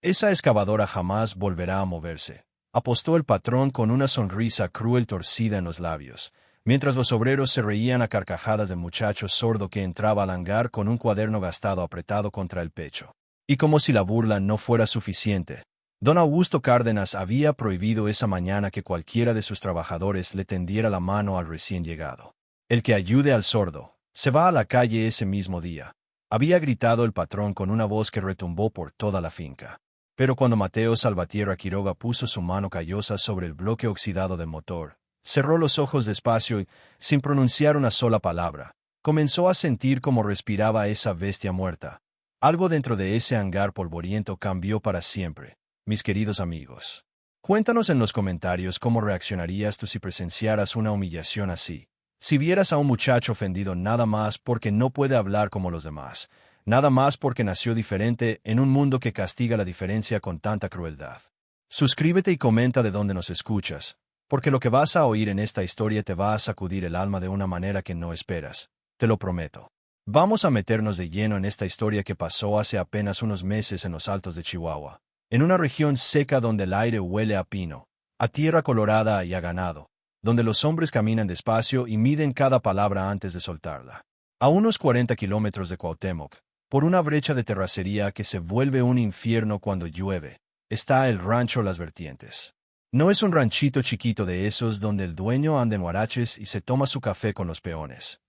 Esa excavadora jamás volverá a moverse, apostó el patrón con una sonrisa cruel torcida en los labios, mientras los obreros se reían a carcajadas del muchacho sordo que entraba al hangar con un cuaderno gastado apretado contra el pecho. Y como si la burla no fuera suficiente, don Augusto Cárdenas había prohibido esa mañana que cualquiera de sus trabajadores le tendiera la mano al recién llegado. El que ayude al sordo se va a la calle ese mismo día, había gritado el patrón con una voz que retumbó por toda la finca. Pero cuando Mateo Salvatierra Quiroga puso su mano callosa sobre el bloque oxidado del motor, cerró los ojos despacio y, sin pronunciar una sola palabra, comenzó a sentir cómo respiraba esa bestia muerta. Algo dentro de ese hangar polvoriento cambió para siempre, mis queridos amigos. Cuéntanos en los comentarios cómo reaccionarías tú si presenciaras una humillación así. Si vieras a un muchacho ofendido nada más porque no puede hablar como los demás, nada más porque nació diferente en un mundo que castiga la diferencia con tanta crueldad. Suscríbete y comenta de dónde nos escuchas, porque lo que vas a oír en esta historia te va a sacudir el alma de una manera que no esperas, te lo prometo. Vamos a meternos de lleno en esta historia que pasó hace apenas unos meses en los altos de Chihuahua, en una región seca donde el aire huele a pino, a tierra colorada y a ganado, donde los hombres caminan despacio y miden cada palabra antes de soltarla. A unos 40 kilómetros de Cuauhtémoc, por una brecha de terracería que se vuelve un infierno cuando llueve, está el rancho Las Vertientes. No es un ranchito chiquito de esos donde el dueño anda en huaraches y se toma su café con los peones.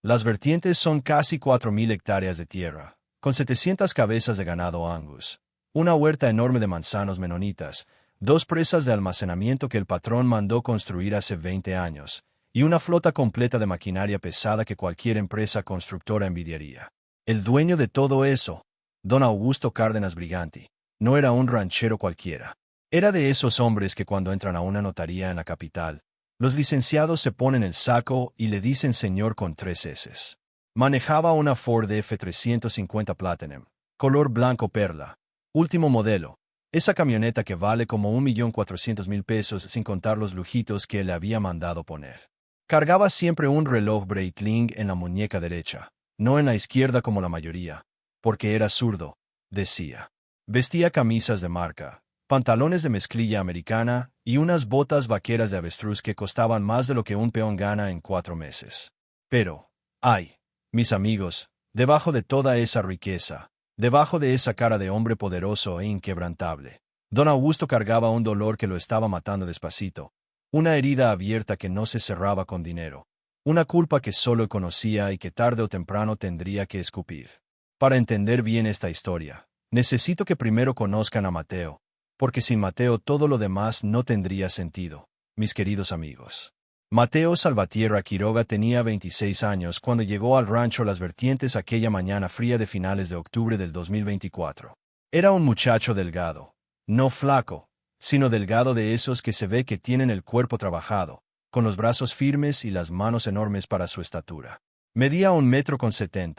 Las Vertientes son casi 4.000 hectáreas de tierra, con 700 cabezas de ganado Angus, una huerta enorme de manzanos menonitas, 2 presas de almacenamiento que el patrón mandó construir hace 20 años, y una flota completa de maquinaria pesada que cualquier empresa constructora envidiaría. El dueño de todo eso, don Augusto Cárdenas Briganti, no era un ranchero cualquiera. Era de esos hombres que cuando entran a una notaría en la capital, los licenciados se ponen el saco y le dicen señor con 3 S. Manejaba una Ford F350 Platinum, color blanco perla, último modelo. Esa camioneta que vale como 1.400.000 pesos sin contar los lujitos que le había mandado poner. Cargaba siempre un reloj Breitling en la muñeca derecha, no en la izquierda como la mayoría, porque era zurdo, decía. Vestía camisas de marca, pantalones de mezclilla americana y unas botas vaqueras de avestruz que costaban más de lo que un peón gana en 4 meses. Pero, ay, mis amigos, debajo de toda esa riqueza, debajo de esa cara de hombre poderoso e inquebrantable, don Augusto cargaba un dolor que lo estaba matando despacito, una herida abierta que no se cerraba con dinero, una culpa que solo conocía y que tarde o temprano tendría que escupir. Para entender bien esta historia, necesito que primero conozcan a Mateo, porque sin Mateo todo lo demás no tendría sentido, mis queridos amigos. Mateo Salvatierra Quiroga tenía 26 años cuando llegó al rancho Las Vertientes aquella mañana fría de finales de octubre del 2024. Era un muchacho delgado, no flaco, sino delgado de esos que se ve que tienen el cuerpo trabajado, con los brazos firmes y las manos enormes para su estatura. Medía 1,70 m,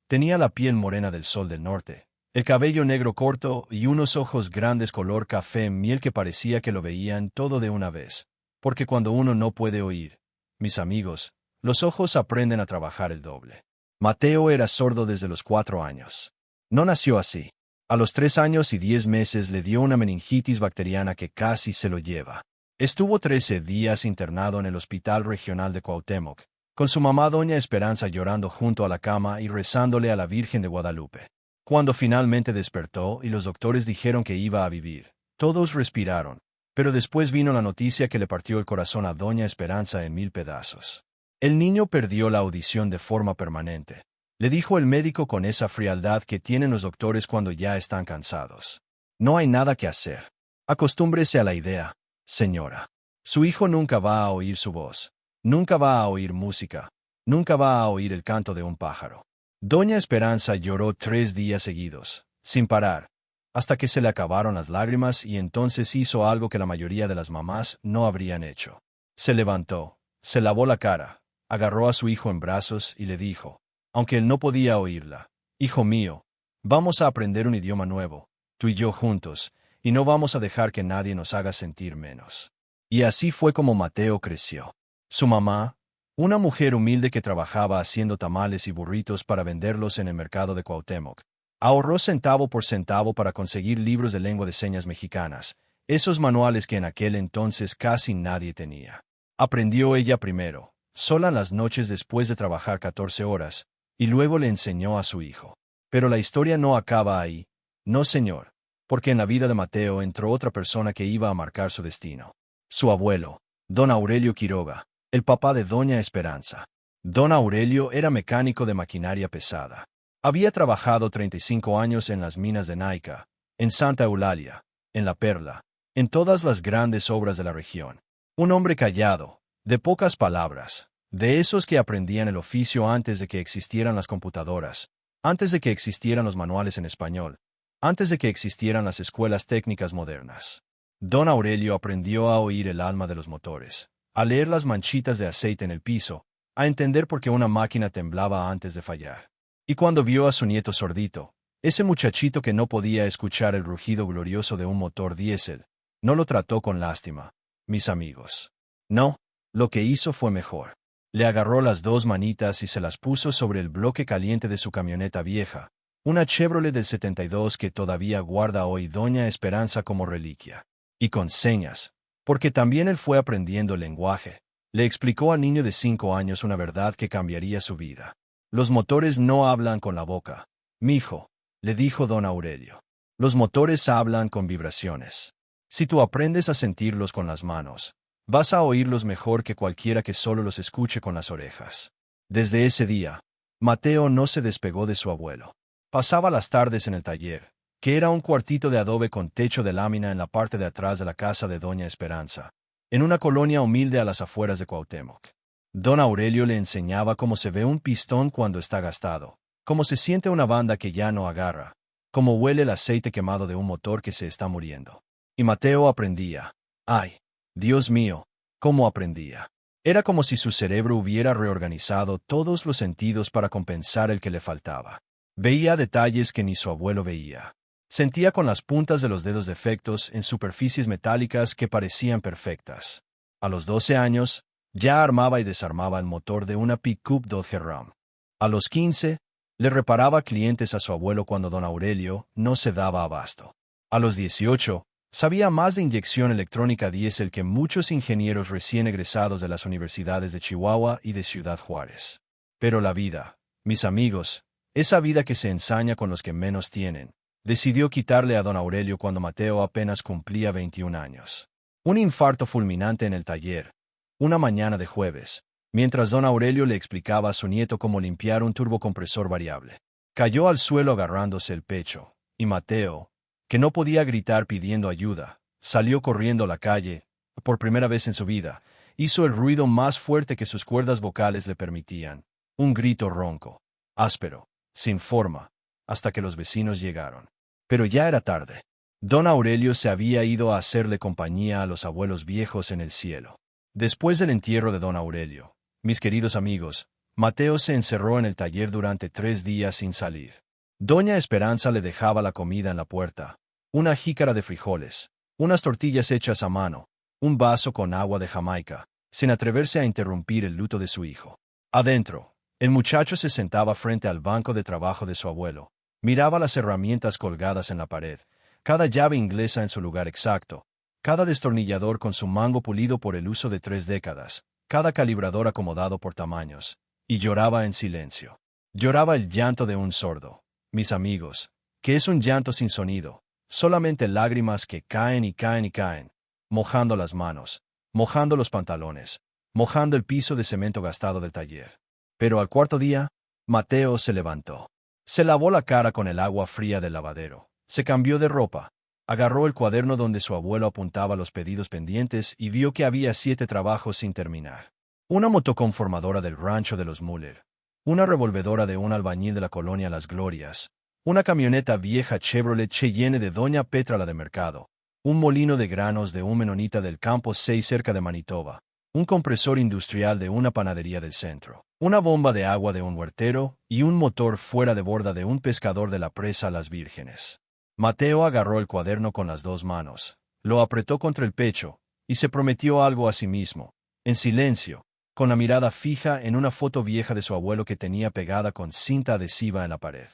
tenía la piel morena del sol del norte, el cabello negro corto y unos ojos grandes color café miel que parecía que lo veían todo de una vez. Porque cuando uno no puede oír, mis amigos, los ojos aprenden a trabajar el doble. Mateo era sordo desde los 4 años. No nació así. A los 3 años y 10 meses le dio una meningitis bacteriana que casi se lo lleva. Estuvo 13 días internado en el Hospital Regional de Cuauhtémoc, con su mamá doña Esperanza llorando junto a la cama y rezándole a la Virgen de Guadalupe. Cuando finalmente despertó y los doctores dijeron que iba a vivir, todos respiraron. Pero después vino la noticia que le partió el corazón a doña Esperanza en 1000 pedazos. El niño perdió la audición de forma permanente, le dijo el médico con esa frialdad que tienen los doctores cuando ya están cansados. No hay nada que hacer. Acostúmbrese a la idea, señora. Su hijo nunca va a oír su voz, nunca va a oír música, nunca va a oír el canto de un pájaro. Doña Esperanza lloró 3 días seguidos, sin parar, hasta que se le acabaron las lágrimas y entonces hizo algo que la mayoría de las mamás no habrían hecho. Se levantó, se lavó la cara, agarró a su hijo en brazos y le dijo, aunque él no podía oírla, «Hijo mío, vamos a aprender un idioma nuevo, tú y yo juntos, y no vamos a dejar que nadie nos haga sentir menos». Y así fue como Mateo creció. Su mamá, una mujer humilde que trabajaba haciendo tamales y burritos para venderlos en el mercado de Cuauhtémoc, Ahorró centavo por centavo para conseguir libros de lengua de señas mexicanas, esos manuales que en aquel entonces casi nadie tenía. Aprendió ella primero, sola en las noches después de trabajar 14 horas, y luego le enseñó a su hijo. Pero la historia no acaba ahí. No, señor, porque en la vida de Mateo entró otra persona que iba a marcar su destino. Su abuelo, don Aurelio Quiroga, el papá de doña Esperanza. Don Aurelio era mecánico de maquinaria pesada. Había trabajado 35 años en las minas de Naica, en Santa Eulalia, en La Perla, en todas las grandes obras de la región. Un hombre callado, de pocas palabras, de esos que aprendían el oficio antes de que existieran las computadoras, antes de que existieran los manuales en español, antes de que existieran las escuelas técnicas modernas. Don Aurelio aprendió a oír el alma de los motores, a leer las manchitas de aceite en el piso, a entender por qué una máquina temblaba antes de fallar. Y cuando vio a su nieto sordito, ese muchachito que no podía escuchar el rugido glorioso de un motor diésel, no lo trató con lástima, mis amigos. No, lo que hizo fue mejor. Le agarró las dos manitas y se las puso sobre el bloque caliente de su camioneta vieja, una Chevrolet del 72 que todavía guarda hoy doña Esperanza como reliquia. Y con señas, porque también él fue aprendiendo el lenguaje, le explicó al niño de 5 años una verdad que cambiaría su vida. Los motores no hablan con la boca, mijo, le dijo don Aurelio. Los motores hablan con vibraciones. Si tú aprendes a sentirlos con las manos, vas a oírlos mejor que cualquiera que solo los escuche con las orejas. Desde ese día, Mateo no se despegó de su abuelo. Pasaba las tardes en el taller, que era un cuartito de adobe con techo de lámina en la parte de atrás de la casa de doña Esperanza, en una colonia humilde a las afueras de Cuauhtémoc. Don Aurelio le enseñaba cómo se ve un pistón cuando está gastado, cómo se siente una banda que ya no agarra, cómo huele el aceite quemado de un motor que se está muriendo. Y Mateo aprendía. ¡Ay, Dios mío! ¿Cómo aprendía? Era como si su cerebro hubiera reorganizado todos los sentidos para compensar el que le faltaba. Veía detalles que ni su abuelo veía. Sentía con las puntas de los dedos defectos en superficies metálicas que parecían perfectas. A los 12 años, ya armaba y desarmaba el motor de una pick-up Dodge Ram. A los 15, le reparaba clientes a su abuelo cuando don Aurelio no se daba abasto. A los 18, sabía más de inyección electrónica diésel que muchos ingenieros recién egresados de las universidades de Chihuahua y de Ciudad Juárez. Pero la vida, mis amigos, esa vida que se ensaña con los que menos tienen, decidió quitarle a don Aurelio cuando Mateo apenas cumplía 21 años. Un infarto fulminante en el taller, una mañana de jueves, mientras don Aurelio le explicaba a su nieto cómo limpiar un turbocompresor variable. Cayó al suelo agarrándose el pecho, y Mateo, que no podía gritar pidiendo ayuda, salió corriendo a la calle, por primera vez en su vida, hizo el ruido más fuerte que sus cuerdas vocales le permitían, un grito ronco, áspero, sin forma, hasta que los vecinos llegaron. Pero ya era tarde. Don Aurelio se había ido a hacerle compañía a los abuelos viejos en el cielo. Después del entierro de don Aurelio, mis queridos amigos, Mateo se encerró en el taller durante 3 días sin salir. Doña Esperanza le dejaba la comida en la puerta, una jícara de frijoles, unas tortillas hechas a mano, un vaso con agua de Jamaica, sin atreverse a interrumpir el luto de su hijo. Adentro, el muchacho se sentaba frente al banco de trabajo de su abuelo, miraba las herramientas colgadas en la pared, cada llave inglesa en su lugar exacto, cada destornillador con su mango pulido por el uso de 3 décadas, cada calibrador acomodado por tamaños, y lloraba en silencio. Lloraba el llanto de un sordo, mis amigos, que es un llanto sin sonido, solamente lágrimas que caen y caen y caen, mojando las manos, mojando los pantalones, mojando el piso de cemento gastado del taller. Pero al cuarto día, Mateo se levantó. Se lavó la cara con el agua fría del lavadero, se cambió de ropa, agarró el cuaderno donde su abuelo apuntaba los pedidos pendientes y vio que había 7 trabajos sin terminar. Una motoconformadora del rancho de los Müller, una revolvedora de un albañil de la colonia Las Glorias, una camioneta vieja Chevrolet Cheyenne de doña Petra la de Mercado, un molino de granos de un menonita del campo 6 cerca de Manitoba, un compresor industrial de una panadería del centro, una bomba de agua de un huertero y un motor fuera de borda de un pescador de la presa Las Vírgenes. Mateo agarró el cuaderno con las 2 manos, lo apretó contra el pecho, y se prometió algo a sí mismo, en silencio, con la mirada fija en una foto vieja de su abuelo que tenía pegada con cinta adhesiva en la pared.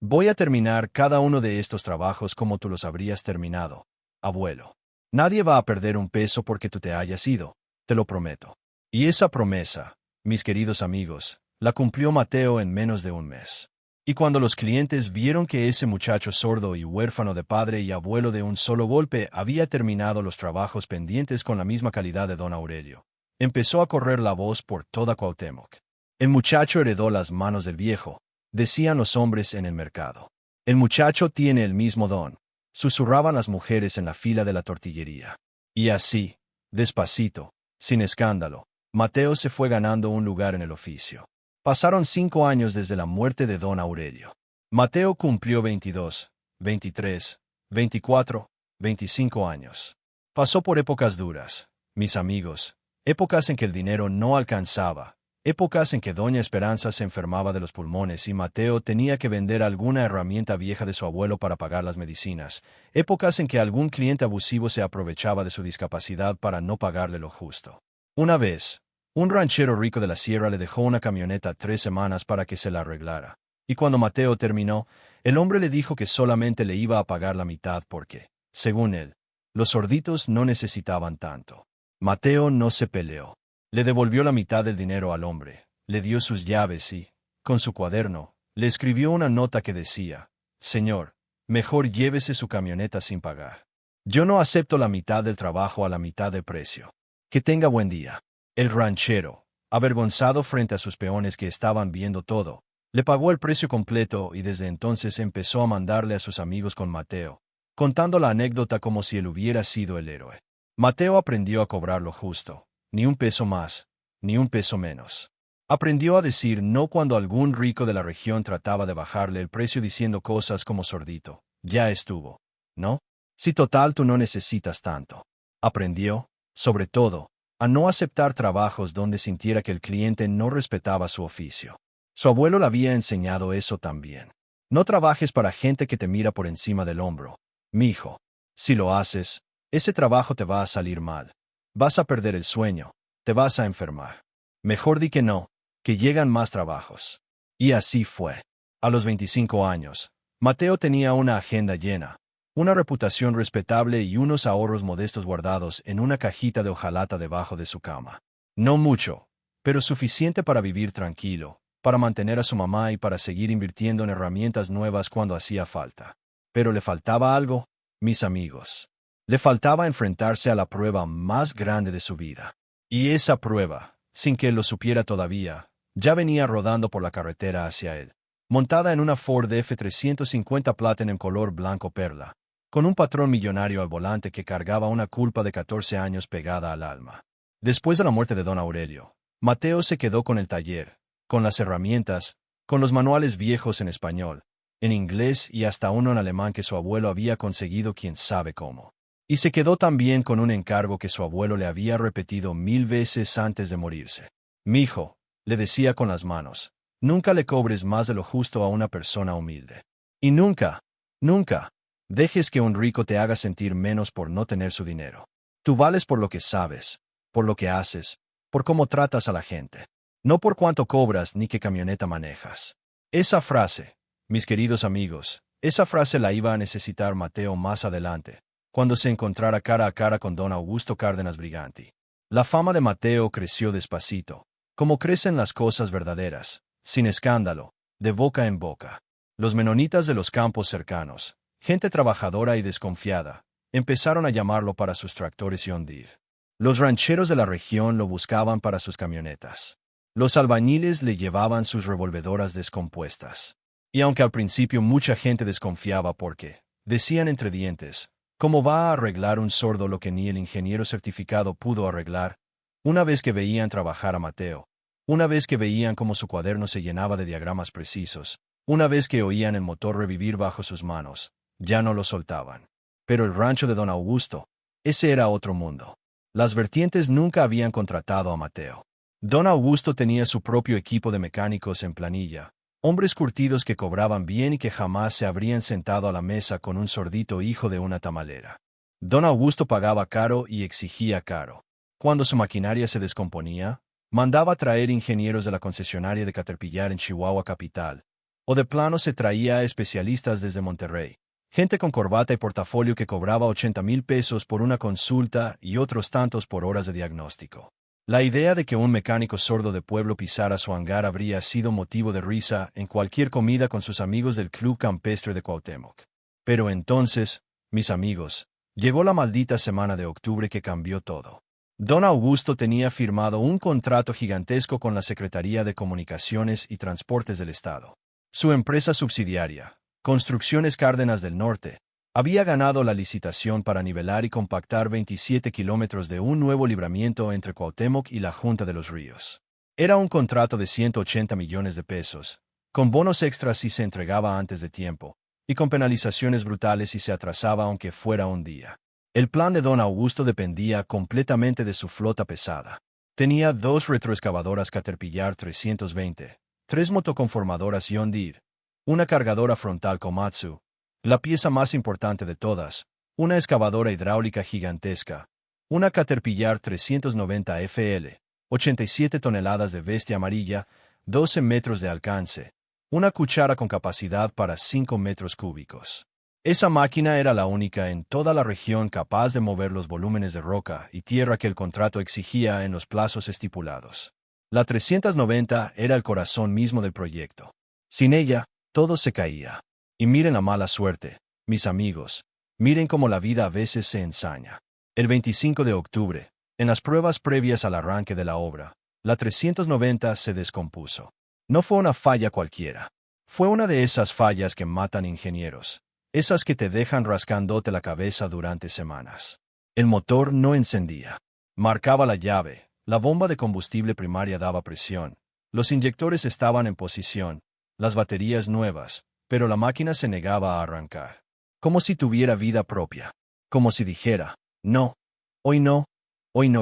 Voy a terminar cada uno de estos trabajos como tú los habrías terminado, abuelo. Nadie va a perder un peso porque tú te hayas ido, te lo prometo. Y esa promesa, mis queridos amigos, la cumplió Mateo en menos de un mes. Y cuando los clientes vieron que ese muchacho sordo y huérfano de padre y abuelo de un solo golpe había terminado los trabajos pendientes con la misma calidad de don Aurelio, empezó a correr la voz por toda Cuauhtémoc. El muchacho heredó las manos del viejo, decían los hombres en el mercado. El muchacho tiene el mismo don, susurraban las mujeres en la fila de la tortillería. Y así, despacito, sin escándalo, Mateo se fue ganando un lugar en el oficio. Pasaron 5 años desde la muerte de don Aurelio. Mateo cumplió 22, 23, 24, 25 años. Pasó por épocas duras, mis amigos, épocas en que el dinero no alcanzaba, épocas en que doña Esperanza se enfermaba de los pulmones y Mateo tenía que vender alguna herramienta vieja de su abuelo para pagar las medicinas, épocas en que algún cliente abusivo se aprovechaba de su discapacidad para no pagarle lo justo. Una vez, un ranchero rico de la sierra le dejó una camioneta 3 semanas para que se la arreglara, y cuando Mateo terminó, el hombre le dijo que solamente le iba a pagar la mitad porque, según él, los sorditos no necesitaban tanto. Mateo no se peleó. Le devolvió la mitad del dinero al hombre, le dio sus llaves y, con su cuaderno, le escribió una nota que decía: «Señor, mejor llévese su camioneta sin pagar. Yo no acepto la mitad del trabajo a la mitad de precio. Que tenga buen día». El ranchero, avergonzado frente a sus peones que estaban viendo todo, le pagó el precio completo y desde entonces empezó a mandarle a sus amigos con Mateo, contando la anécdota como si él hubiera sido el héroe. Mateo aprendió a cobrar lo justo, ni un peso más, ni un peso menos. Aprendió a decir no cuando algún rico de la región trataba de bajarle el precio diciendo cosas como sordito, ya estuvo, ¿no? Si total tú no necesitas tanto. Aprendió, sobre todo, a no aceptar trabajos donde sintiera que el cliente no respetaba su oficio. Su abuelo le había enseñado eso también. No trabajes para gente que te mira por encima del hombro. Mijo, si lo haces, ese trabajo te va a salir mal. Vas a perder el sueño, te vas a enfermar. Mejor di que no, que llegan más trabajos. Y así fue. A los 25 años, Mateo tenía una agenda llena, una reputación respetable y unos ahorros modestos guardados en una cajita de hojalata debajo de su cama. No mucho, pero suficiente para vivir tranquilo, para mantener a su mamá y para seguir invirtiendo en herramientas nuevas cuando hacía falta. Pero le faltaba algo, mis amigos. Le faltaba enfrentarse a la prueba más grande de su vida. Y esa prueba, sin que él lo supiera todavía, ya venía rodando por la carretera hacia él, montada en una Ford F-350 Platinum color blanco perla, con un patrón millonario al volante que cargaba una culpa de 14 años pegada al alma. Después de la muerte de don Aurelio, Mateo se quedó con el taller, con las herramientas, con los manuales viejos en español, en inglés y hasta uno en alemán que su abuelo había conseguido quién sabe cómo. Y se quedó también con un encargo que su abuelo le había repetido 1000 veces antes de morirse. «Mijo», le decía con las manos, «nunca le cobres más de lo justo a una persona humilde. Y nunca, nunca, dejes que un rico te haga sentir menos por no tener su dinero. Tú vales por lo que sabes, por lo que haces, por cómo tratas a la gente. No por cuánto cobras ni qué camioneta manejas». Esa frase, mis queridos amigos, esa frase la iba a necesitar Mateo más adelante, cuando se encontrara cara a cara con don Augusto Cárdenas Briganti. La fama de Mateo creció despacito, como crecen las cosas verdaderas, sin escándalo, de boca en boca. Los menonitas de los campos cercanos, gente trabajadora y desconfiada, empezaron a llamarlo para sus tractores John Deere. Los rancheros de la región lo buscaban para sus camionetas. Los albañiles le llevaban sus revolvedoras descompuestas. Y aunque al principio mucha gente desconfiaba porque, decían entre dientes, ¿cómo va a arreglar un sordo lo que ni el ingeniero certificado pudo arreglar? Una vez que veían trabajar a Mateo, una vez que veían cómo su cuaderno se llenaba de diagramas precisos, una vez que oían el motor revivir bajo sus manos, ya no lo soltaban. Pero el rancho de don Augusto, ese era otro mundo. Las vertientes nunca habían contratado a Mateo. Don Augusto tenía su propio equipo de mecánicos en planilla, hombres curtidos que cobraban bien y que jamás se habrían sentado a la mesa con un sordito hijo de una tamalera. Don Augusto pagaba caro y exigía caro. Cuando su maquinaria se descomponía, mandaba traer ingenieros de la concesionaria de Caterpillar en Chihuahua capital, o de plano se traía a especialistas desde Monterrey. Gente con corbata y portafolio que cobraba 80,000 pesos por una consulta y otros tantos por horas de diagnóstico. La idea de que un mecánico sordo de pueblo pisara su hangar habría sido motivo de risa en cualquier comida con sus amigos del Club Campestre de Cuauhtémoc. Pero entonces, mis amigos, llegó la maldita semana de octubre que cambió todo. Don Augusto tenía firmado un contrato gigantesco con la Secretaría de Comunicaciones y Transportes del Estado. Su empresa subsidiaria, Construcciones Cárdenas del Norte, había ganado la licitación para nivelar y compactar 27 kilómetros de un nuevo libramiento entre Cuauhtémoc y la Junta de los Ríos. Era un contrato de 180 millones de pesos, con bonos extras si se entregaba antes de tiempo, y con penalizaciones brutales si se atrasaba aunque fuera un día. El plan de don Augusto dependía completamente de su flota pesada. Tenía 2 retroexcavadoras Caterpillar 320, 3 motoconformadoras John Deere, una cargadora frontal Komatsu, la pieza más importante de todas, una excavadora hidráulica gigantesca, una Caterpillar 390 FL, 87 toneladas de bestia amarilla, 12 metros de alcance, una cuchara con capacidad para 5 metros cúbicos. Esa máquina era la única en toda la región capaz de mover los volúmenes de roca y tierra que el contrato exigía en los plazos estipulados. La 390 era el corazón mismo del proyecto. Sin ella, todo se caía. Y miren la mala suerte, mis amigos, miren cómo la vida a veces se ensaña. El 25 de octubre, en las pruebas previas al arranque de la obra, la 390 se descompuso. No fue una falla cualquiera. Fue una de esas fallas que matan ingenieros, esas que te dejan rascándote la cabeza durante semanas. El motor no encendía. Marcaba la llave, la bomba de combustible primaria daba presión, los inyectores estaban en posición, las baterías nuevas, pero la máquina se negaba a arrancar. Como si tuviera vida propia. Como si dijera, no, hoy no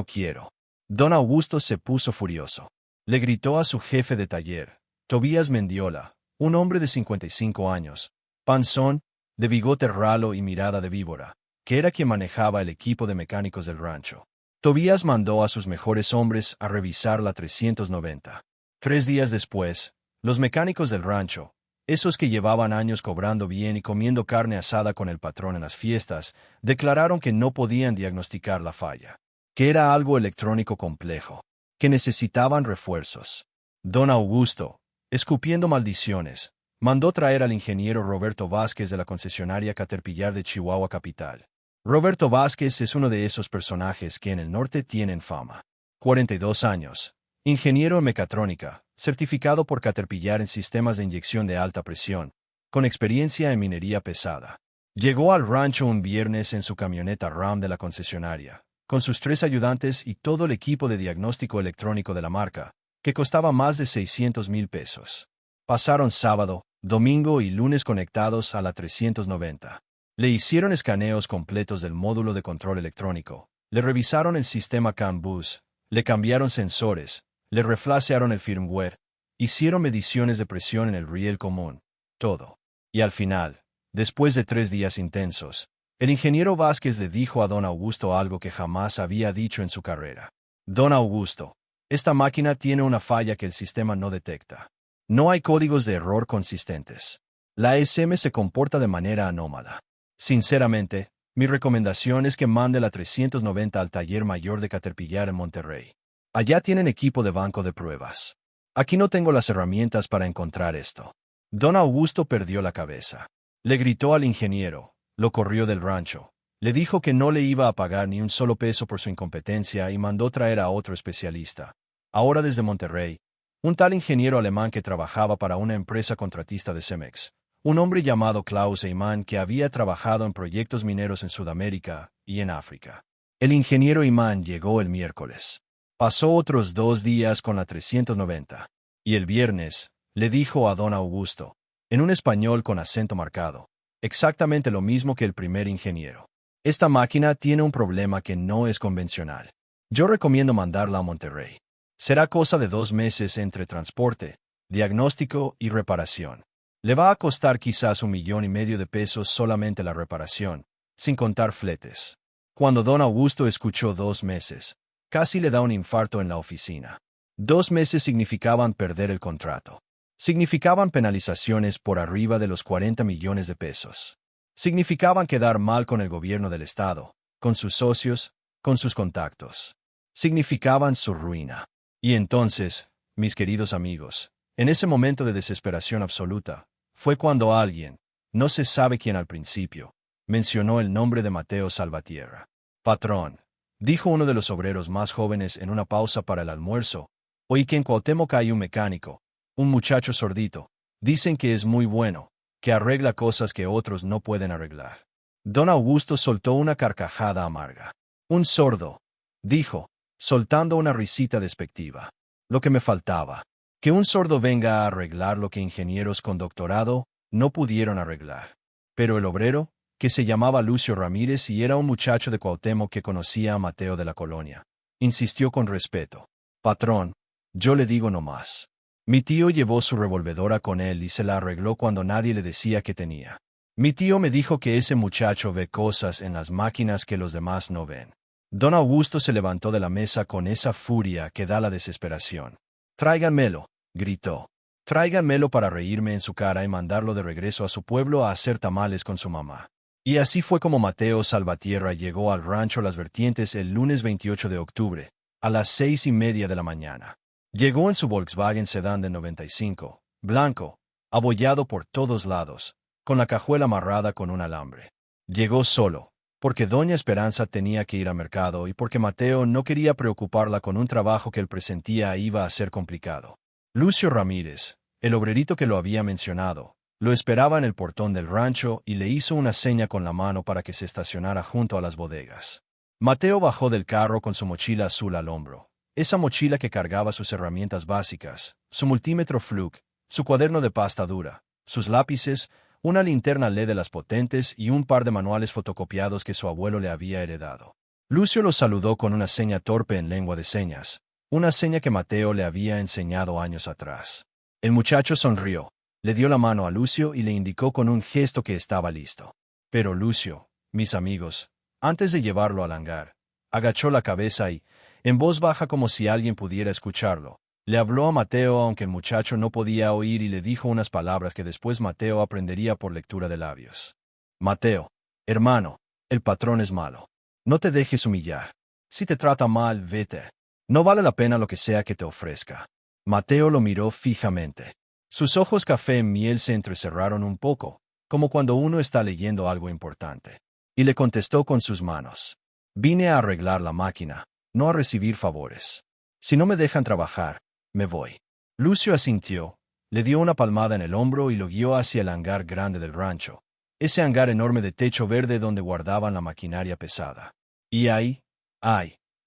quiero. Don Augusto se puso furioso. Le gritó a su jefe de taller, Tobías Mendiola, un hombre de 55 años, panzón, de bigote ralo y mirada de víbora, que era quien manejaba el equipo de mecánicos del rancho. Tobías mandó a sus mejores hombres a revisar la 390. 3 días después, los mecánicos del rancho, esos que llevaban años cobrando bien y comiendo carne asada con el patrón en las fiestas, declararon que no podían diagnosticar la falla, que era algo electrónico complejo, que necesitaban refuerzos. Don Augusto, escupiendo maldiciones, mandó traer al ingeniero Roberto Vázquez de la concesionaria Caterpillar de Chihuahua capital. Roberto Vázquez es uno de esos personajes que en el norte tienen fama. 42 años, ingeniero en mecatrónica, certificado por Caterpillar en sistemas de inyección de alta presión, con experiencia en minería pesada. Llegó al rancho un viernes en su camioneta Ram de la concesionaria, con sus 3 ayudantes y todo el equipo de diagnóstico electrónico de la marca, que costaba más de 600,000 pesos. Pasaron sábado, domingo y lunes conectados a la 390. Le hicieron escaneos completos del módulo de control electrónico, le revisaron el sistema CAN-BUS, le cambiaron sensores, le reflasearon el firmware, hicieron mediciones de presión en el riel común, todo. Y al final, después de 3 días intensos, el ingeniero Vázquez le dijo a don Augusto algo que jamás había dicho en su carrera. Don Augusto, esta máquina tiene una falla que el sistema no detecta. No hay códigos de error consistentes. La SM se comporta de manera anómala. Sinceramente, mi recomendación es que mande la 390 al taller mayor de Caterpillar en Monterrey. Allá tienen equipo de banco de pruebas. Aquí no tengo las herramientas para encontrar esto. Don Augusto perdió la cabeza. Le gritó al ingeniero, lo corrió del rancho, le dijo que no le iba a pagar ni un solo peso por su incompetencia y mandó traer a otro especialista. Ahora desde Monterrey, un tal ingeniero alemán que trabajaba para una empresa contratista de Cemex, un hombre llamado Klaus Eymann que había trabajado en proyectos mineros en Sudamérica y en África. El ingeniero Eymann llegó el miércoles. Pasó otros 2 días con la 390. Y el viernes, le dijo a don Augusto, en un español con acento marcado, exactamente lo mismo que el primer ingeniero. Esta máquina tiene un problema que no es convencional. Yo recomiendo mandarla a Monterrey. Será cosa de 2 meses entre transporte, diagnóstico y reparación. Le va a costar quizás 1,5 millones de pesos solamente la reparación, sin contar fletes. Cuando don Augusto escuchó 2 meses, casi le da un infarto en la oficina. 2 meses significaban perder el contrato. Significaban penalizaciones por arriba de los 40 millones de pesos. Significaban quedar mal con el gobierno del Estado, con sus socios, con sus contactos. Significaban su ruina. Y entonces, mis queridos amigos, en ese momento de desesperación absoluta, fue cuando alguien, no se sabe quién al principio, mencionó el nombre de Mateo Salvatierra. Patrón, dijo uno de los obreros más jóvenes en una pausa para el almuerzo, oí que en Cuauhtémoc hay un mecánico, un muchacho sordito. Dicen que es muy bueno, que arregla cosas que otros no pueden arreglar. Don Augusto soltó una carcajada amarga. Un sordo, dijo, soltando una risita despectiva. Lo que me faltaba. Que un sordo venga a arreglar lo que ingenieros con doctorado no pudieron arreglar. Pero el obrero, que se llamaba Lucio Ramírez y era un muchacho de Cuauhtémoc que conocía a Mateo de la colonia, insistió con respeto. Patrón, yo le digo no más. Mi tío llevó su revolvedora con él y se la arregló cuando nadie le decía que tenía. Mi tío me dijo que ese muchacho ve cosas en las máquinas que los demás no ven. Don Augusto se levantó de la mesa con esa furia que da la desesperación. Tráiganmelo, gritó. Tráiganmelo para reírme en su cara y mandarlo de regreso a su pueblo a hacer tamales con su mamá. Y así fue como Mateo Salvatierra llegó al rancho Las Vertientes el lunes 28 de octubre, a las 6:30 de la mañana. Llegó en su Volkswagen Sedán de 95, blanco, abollado por todos lados, con la cajuela amarrada con un alambre. Llegó solo, porque doña Esperanza tenía que ir al mercado y porque Mateo no quería preocuparla con un trabajo que él presentía iba a ser complicado. Lucio Ramírez, el obrerito que lo había mencionado, lo esperaba en el portón del rancho y le hizo una seña con la mano para que se estacionara junto a las bodegas. Mateo bajó del carro con su mochila azul al hombro. Esa mochila que cargaba sus herramientas básicas, su multímetro Fluke, su cuaderno de pasta dura, sus lápices, una linterna LED de las potentes y un par de manuales fotocopiados que su abuelo le había heredado. Lucio lo saludó con una seña torpe en lengua de señas, una seña que Mateo le había enseñado años atrás. El muchacho sonrió, le dio la mano a Lucio y le indicó con un gesto que estaba listo. Pero Lucio, mis amigos, antes de llevarlo al hangar, agachó la cabeza y, en voz baja como si alguien pudiera escucharlo, le habló a Mateo aunque el muchacho no podía oír y le dijo unas palabras que después Mateo aprendería por lectura de labios. Mateo, hermano, el patrón es malo. No te dejes humillar. Si te trata mal, vete. No vale la pena lo que sea que te ofrezca. Mateo lo miró fijamente. Sus ojos café en miel se entrecerraron un poco, como cuando uno está leyendo algo importante. Y le contestó con sus manos. Vine a arreglar la máquina, no a recibir favores. Si no me dejan trabajar, me voy. Lucio asintió, le dio una palmada en el hombro y lo guió hacia el hangar grande del rancho, ese hangar enorme de techo verde donde guardaban la maquinaria pesada. Y ahí,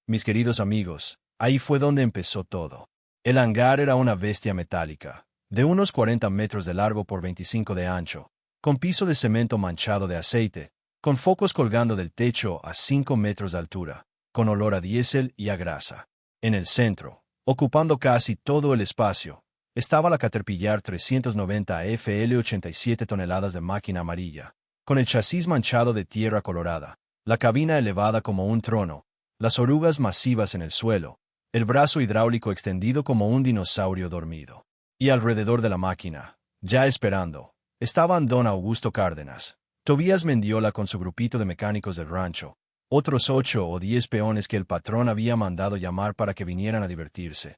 mis queridos amigos, ahí fue donde empezó todo. El hangar era una bestia metálica, de unos 40 metros de largo por 25 de ancho, con piso de cemento manchado de aceite, con focos colgando del techo a 5 metros de altura, con olor a diésel y a grasa. En el centro, ocupando casi todo el espacio, estaba la Caterpillar 390 FL 87 toneladas de máquina amarilla, con el chasis manchado de tierra colorada, la cabina elevada como un trono, las orugas masivas en el suelo, el brazo hidráulico extendido como un dinosaurio dormido. Y alrededor de la máquina, ya esperando, estaban don Augusto Cárdenas, Tobías Mendiola con su grupito de mecánicos del rancho, otros 8 o 10 peones que el patrón había mandado llamar para que vinieran a divertirse.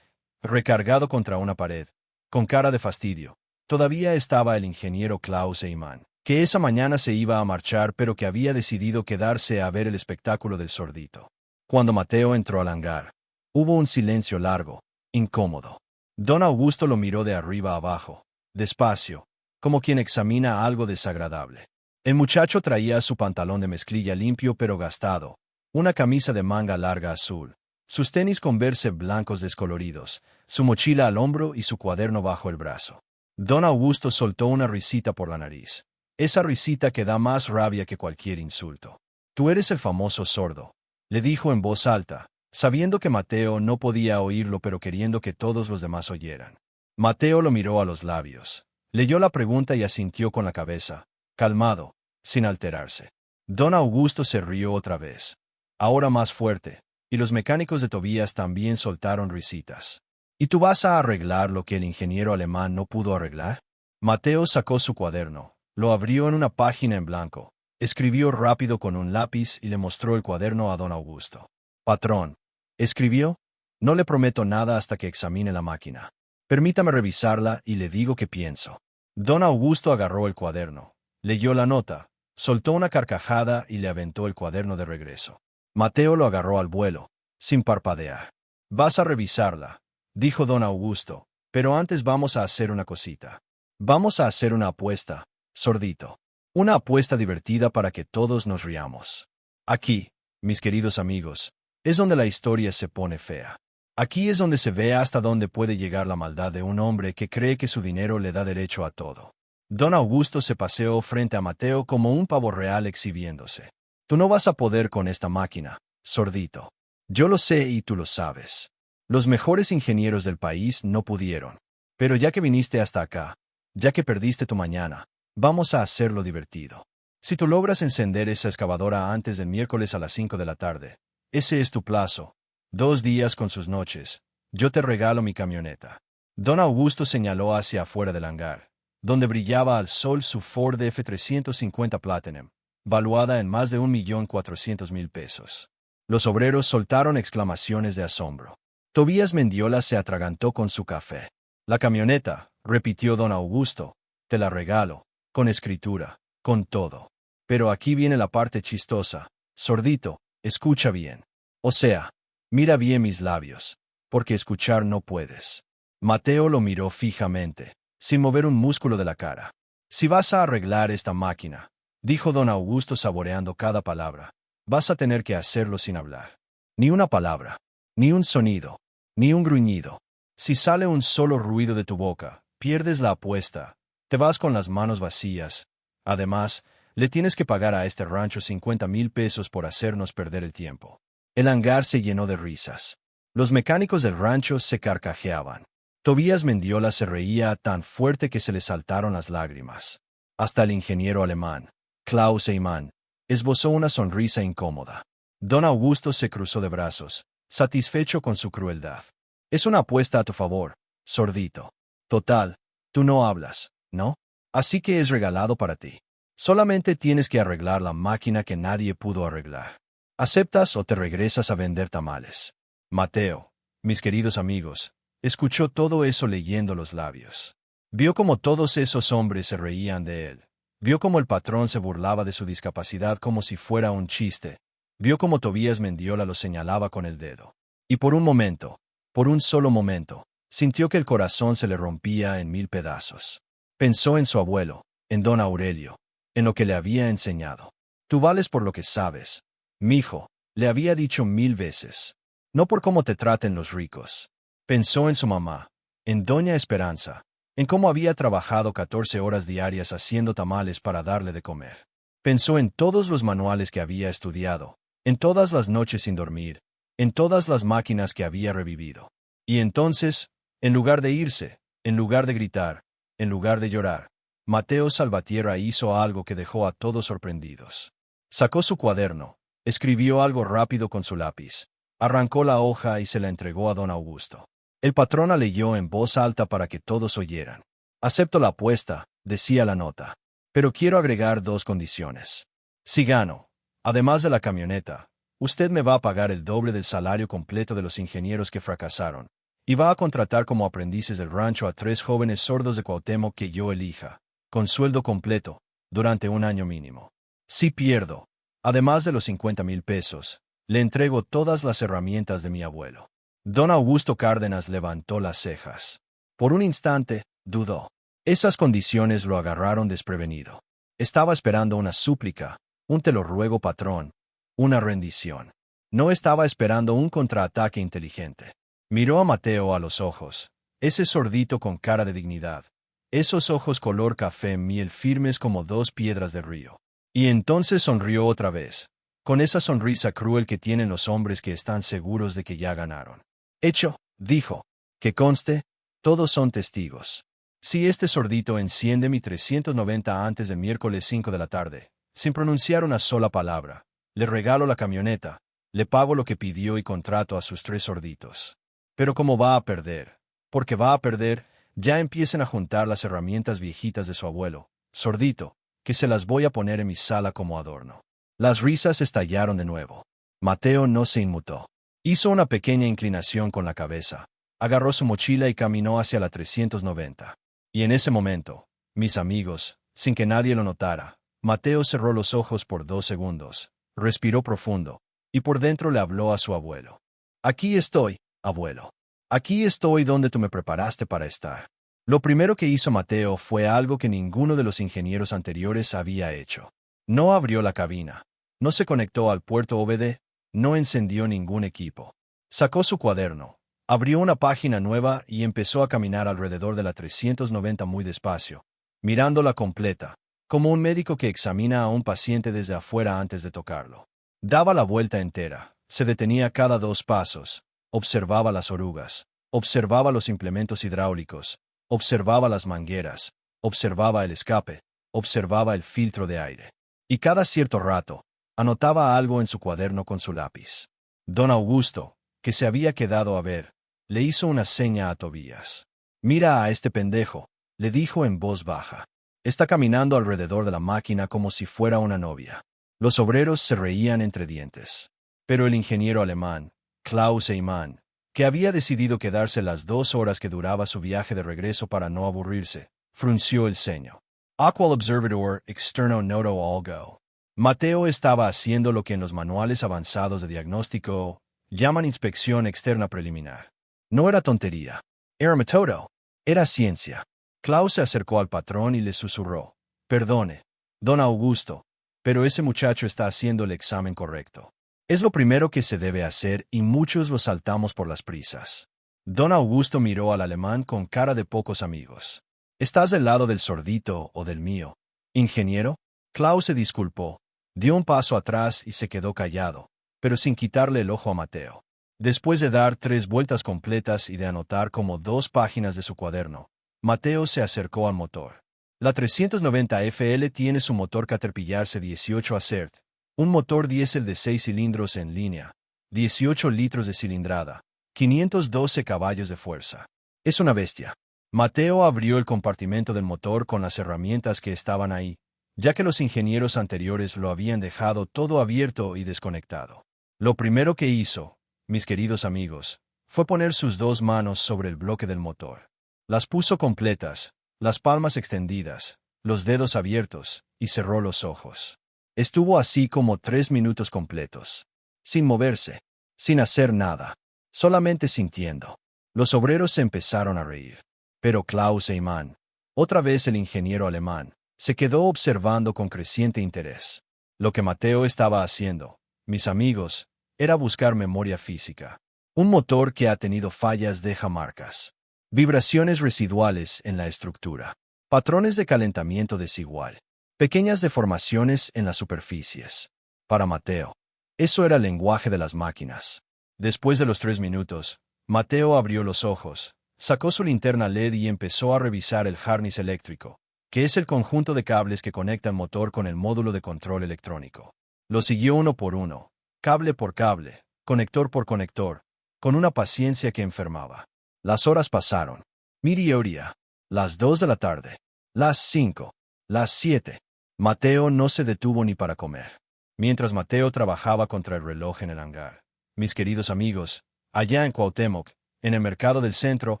Recargado contra una pared, con cara de fastidio, todavía estaba el ingeniero Klaus Eyman, que esa mañana se iba a marchar pero que había decidido quedarse a ver el espectáculo del sordito. Cuando Mateo entró al hangar, hubo un silencio largo, incómodo. Don Augusto lo miró de arriba abajo, despacio, como quien examina algo desagradable. El muchacho traía su pantalón de mezclilla limpio pero gastado, una camisa de manga larga azul, sus tenis Converse blancos descoloridos, su mochila al hombro y su cuaderno bajo el brazo. Don Augusto soltó una risita por la nariz, esa risita que da más rabia que cualquier insulto. Tú eres el famoso sordo, le dijo en voz alta, sabiendo que Mateo no podía oírlo pero queriendo que todos los demás oyeran. Mateo lo miró a los labios, leyó la pregunta y asintió con la cabeza, calmado, sin alterarse. Don Augusto se rió otra vez, ahora más fuerte, y los mecánicos de Tobías también soltaron risitas. ¿Y tú vas a arreglar lo que el ingeniero alemán no pudo arreglar? Mateo sacó su cuaderno, lo abrió en una página en blanco, escribió rápido con un lápiz y le mostró el cuaderno a don Augusto. Patrón, ¿escribió? No le prometo nada hasta que examine la máquina. Permítame revisarla y le digo qué pienso. Don Augusto agarró el cuaderno, leyó la nota, soltó una carcajada y le aventó el cuaderno de regreso. Mateo lo agarró al vuelo, sin parpadear. Vas a revisarla, dijo don Augusto, pero antes vamos a hacer una cosita. Vamos a hacer una apuesta, sordito. Una apuesta divertida para que todos nos riamos. Aquí, mis queridos amigos, es donde la historia se pone fea. Aquí es donde se ve hasta dónde puede llegar la maldad de un hombre que cree que su dinero le da derecho a todo. Don Augusto se paseó frente a Mateo como un pavo real exhibiéndose. Tú no vas a poder con esta máquina, sordito. Yo lo sé y tú lo sabes. Los mejores ingenieros del país no pudieron. Pero ya que viniste hasta acá, ya que perdiste tu mañana, vamos a hacerlo divertido. Si tú logras encender esa excavadora antes del miércoles a las 5 de la tarde, ese es tu plazo. 2 días con sus noches. Yo te regalo mi camioneta. Don Augusto señaló hacia afuera del hangar, donde brillaba al sol su Ford F-350 Platinum, valuada en más de 1.400.000 pesos. Los obreros soltaron exclamaciones de asombro. Tobías Mendiola se atragantó con su café. La camioneta, repitió don Augusto, te la regalo, con escritura, con todo. Pero aquí viene la parte chistosa. Sordito, escucha bien. O sea, mira bien mis labios, porque escuchar no puedes. Mateo lo miró fijamente, sin mover un músculo de la cara. Si vas a arreglar esta máquina, dijo don Augusto saboreando cada palabra, vas a tener que hacerlo sin hablar. Ni una palabra, ni un sonido, ni un gruñido. Si sale un solo ruido de tu boca, pierdes la apuesta, te vas con las manos vacías. Además, le tienes que pagar a este rancho 50.000 pesos por hacernos perder el tiempo. El hangar se llenó de risas. Los mecánicos del rancho se carcajeaban. Tobías Mendiola se reía tan fuerte que se le saltaron las lágrimas. Hasta el ingeniero alemán, Klaus Eymann, esbozó una sonrisa incómoda. Don Augusto se cruzó de brazos, satisfecho con su crueldad. Es una apuesta a tu favor, sordito. Total, tú no hablas, ¿no? Así que es regalado para ti. Solamente tienes que arreglar la máquina que nadie pudo arreglar. ¿Aceptas o te regresas a vender tamales? Mateo, mis queridos amigos, escuchó todo eso leyendo los labios. Vio cómo todos esos hombres se reían de él. Vio cómo el patrón se burlaba de su discapacidad como si fuera un chiste. Vio cómo Tobías Mendiola lo señalaba con el dedo. Y por un momento, por un solo momento, sintió que el corazón se le rompía en 1000 pedazos. Pensó en su abuelo, en don Aurelio, en lo que le había enseñado. Tú vales por lo que sabes. Mijo, le había dicho 1000 veces. No por cómo te traten los ricos. Pensó en su mamá, en doña Esperanza, en cómo había trabajado 14 horas diarias haciendo tamales para darle de comer. Pensó en todos los manuales que había estudiado, en todas las noches sin dormir, en todas las máquinas que había revivido. Y entonces, en lugar de irse, en lugar de gritar, en lugar de llorar, Mateo Salvatierra hizo algo que dejó a todos sorprendidos. Sacó su cuaderno, escribió algo rápido con su lápiz, arrancó la hoja y se la entregó a don Augusto. El patrón la leyó en voz alta para que todos oyeran. Acepto la apuesta, decía la nota, pero quiero agregar 2 condiciones. Si gano, además de la camioneta, usted me va a pagar el doble del salario completo de los ingenieros que fracasaron, y va a contratar como aprendices del rancho a 3 jóvenes sordos de Cuauhtémoc que yo elija, con sueldo completo, durante 1 año mínimo. Si pierdo, además de los 50.000 pesos, le entrego todas las herramientas de mi abuelo. Don Augusto Cárdenas levantó las cejas. Por un instante, dudó. Esas condiciones lo agarraron desprevenido. Estaba esperando una súplica, un te lo ruego patrón, una rendición. No estaba esperando un contraataque inteligente. Miró a Mateo a los ojos, ese sordito con cara de dignidad, esos ojos color café miel firmes como 2 piedras de río. Y entonces sonrió otra vez, con esa sonrisa cruel que tienen los hombres que están seguros de que ya ganaron. Hecho, dijo, que conste, todos son testigos. Si este sordito enciende mi 390 antes del miércoles 5 de la tarde, sin pronunciar una sola palabra, le regalo la camioneta, le pago lo que pidió y contrato a sus 3 sorditos. Pero como va a perder, porque va a perder, ya empiecen a juntar las herramientas viejitas de su abuelo, sordito, que se las voy a poner en mi sala como adorno. Las risas estallaron de nuevo. Mateo no se inmutó. Hizo una pequeña inclinación con la cabeza, agarró su mochila y caminó hacia la 390. Y en ese momento, mis amigos, sin que nadie lo notara, Mateo cerró los ojos por 2 segundos, respiró profundo, y por dentro le habló a su abuelo. Aquí estoy, abuelo. Aquí estoy donde tú me preparaste para estar. Lo primero que hizo Mateo fue algo que ninguno de los ingenieros anteriores había hecho. No abrió la cabina. No se conectó al puerto OBD. No encendió ningún equipo. Sacó su cuaderno. Abrió una página nueva y empezó a caminar alrededor de la 390 muy despacio, mirándola completa, como un médico que examina a un paciente desde afuera antes de tocarlo. Daba la vuelta entera, se detenía cada 2 pasos, observaba las orugas, observaba los implementos hidráulicos, observaba las mangueras, observaba el escape, observaba el filtro de aire. Y cada cierto rato, anotaba algo en su cuaderno con su lápiz. Don Augusto, que se había quedado a ver, le hizo una seña a Tobías. «Mira a este pendejo», le dijo en voz baja. «Está caminando alrededor de la máquina como si fuera una novia». Los obreros se reían entre dientes. Pero el ingeniero alemán, Klaus Eymann, que había decidido quedarse las 2 horas que duraba su viaje de regreso para no aburrirse, frunció el ceño. Actual Observador Externo Noto Algo. Mateo estaba haciendo lo que en los manuales avanzados de diagnóstico llaman inspección externa preliminar. No era tontería. Era método. Era ciencia. Klaus se acercó al patrón y le susurró. «Perdone, don Augusto, pero ese muchacho está haciendo el examen correcto. Es lo primero que se debe hacer y muchos lo saltamos por las prisas». Don Augusto miró al alemán con cara de pocos amigos. «¿Estás del lado del sordito o del mío, ingeniero?» Klaus se disculpó, dio un paso atrás y se quedó callado, pero sin quitarle el ojo a Mateo. Después de dar 3 vueltas completas y de anotar como 2 páginas de su cuaderno, Mateo se acercó al motor. La 390 FL tiene su motor Caterpillar C18 Acert, un motor diésel de 6 cilindros en línea, 18 litros de cilindrada, 512 caballos de fuerza. Es una bestia. Mateo abrió el compartimento del motor con las herramientas que estaban ahí, ya que los ingenieros anteriores lo habían dejado todo abierto y desconectado. Lo primero que hizo, mis queridos amigos, fue poner sus 2 manos sobre el bloque del motor. Las puso completas, las palmas extendidas, los dedos abiertos, y cerró los ojos. Estuvo así como 3 minutos completos, sin moverse, sin hacer nada, solamente sintiendo. Los obreros se empezaron a reír. Pero Klaus Eymann, otra vez el ingeniero alemán, se quedó observando con creciente interés. Lo que Mateo estaba haciendo, mis amigos, era buscar memoria física. Un motor que ha tenido fallas deja marcas. Vibraciones residuales en la estructura. Patrones de calentamiento desigual. Pequeñas deformaciones en las superficies. Para Mateo, eso era el lenguaje de las máquinas. Después de los 3 minutos, Mateo abrió los ojos, sacó su linterna LED y empezó a revisar el harness eléctrico, que es el conjunto de cables que conecta el motor con el módulo de control electrónico. Lo siguió uno por uno, cable por cable, conector por conector, con una paciencia que enfermaba. Las horas pasaron. Mediodía. Las 2 de la tarde. Las 5. Las 7. Mateo no se detuvo ni para comer. Mientras Mateo trabajaba contra el reloj en el hangar, mis queridos amigos, allá en Cuauhtémoc, en el mercado del centro,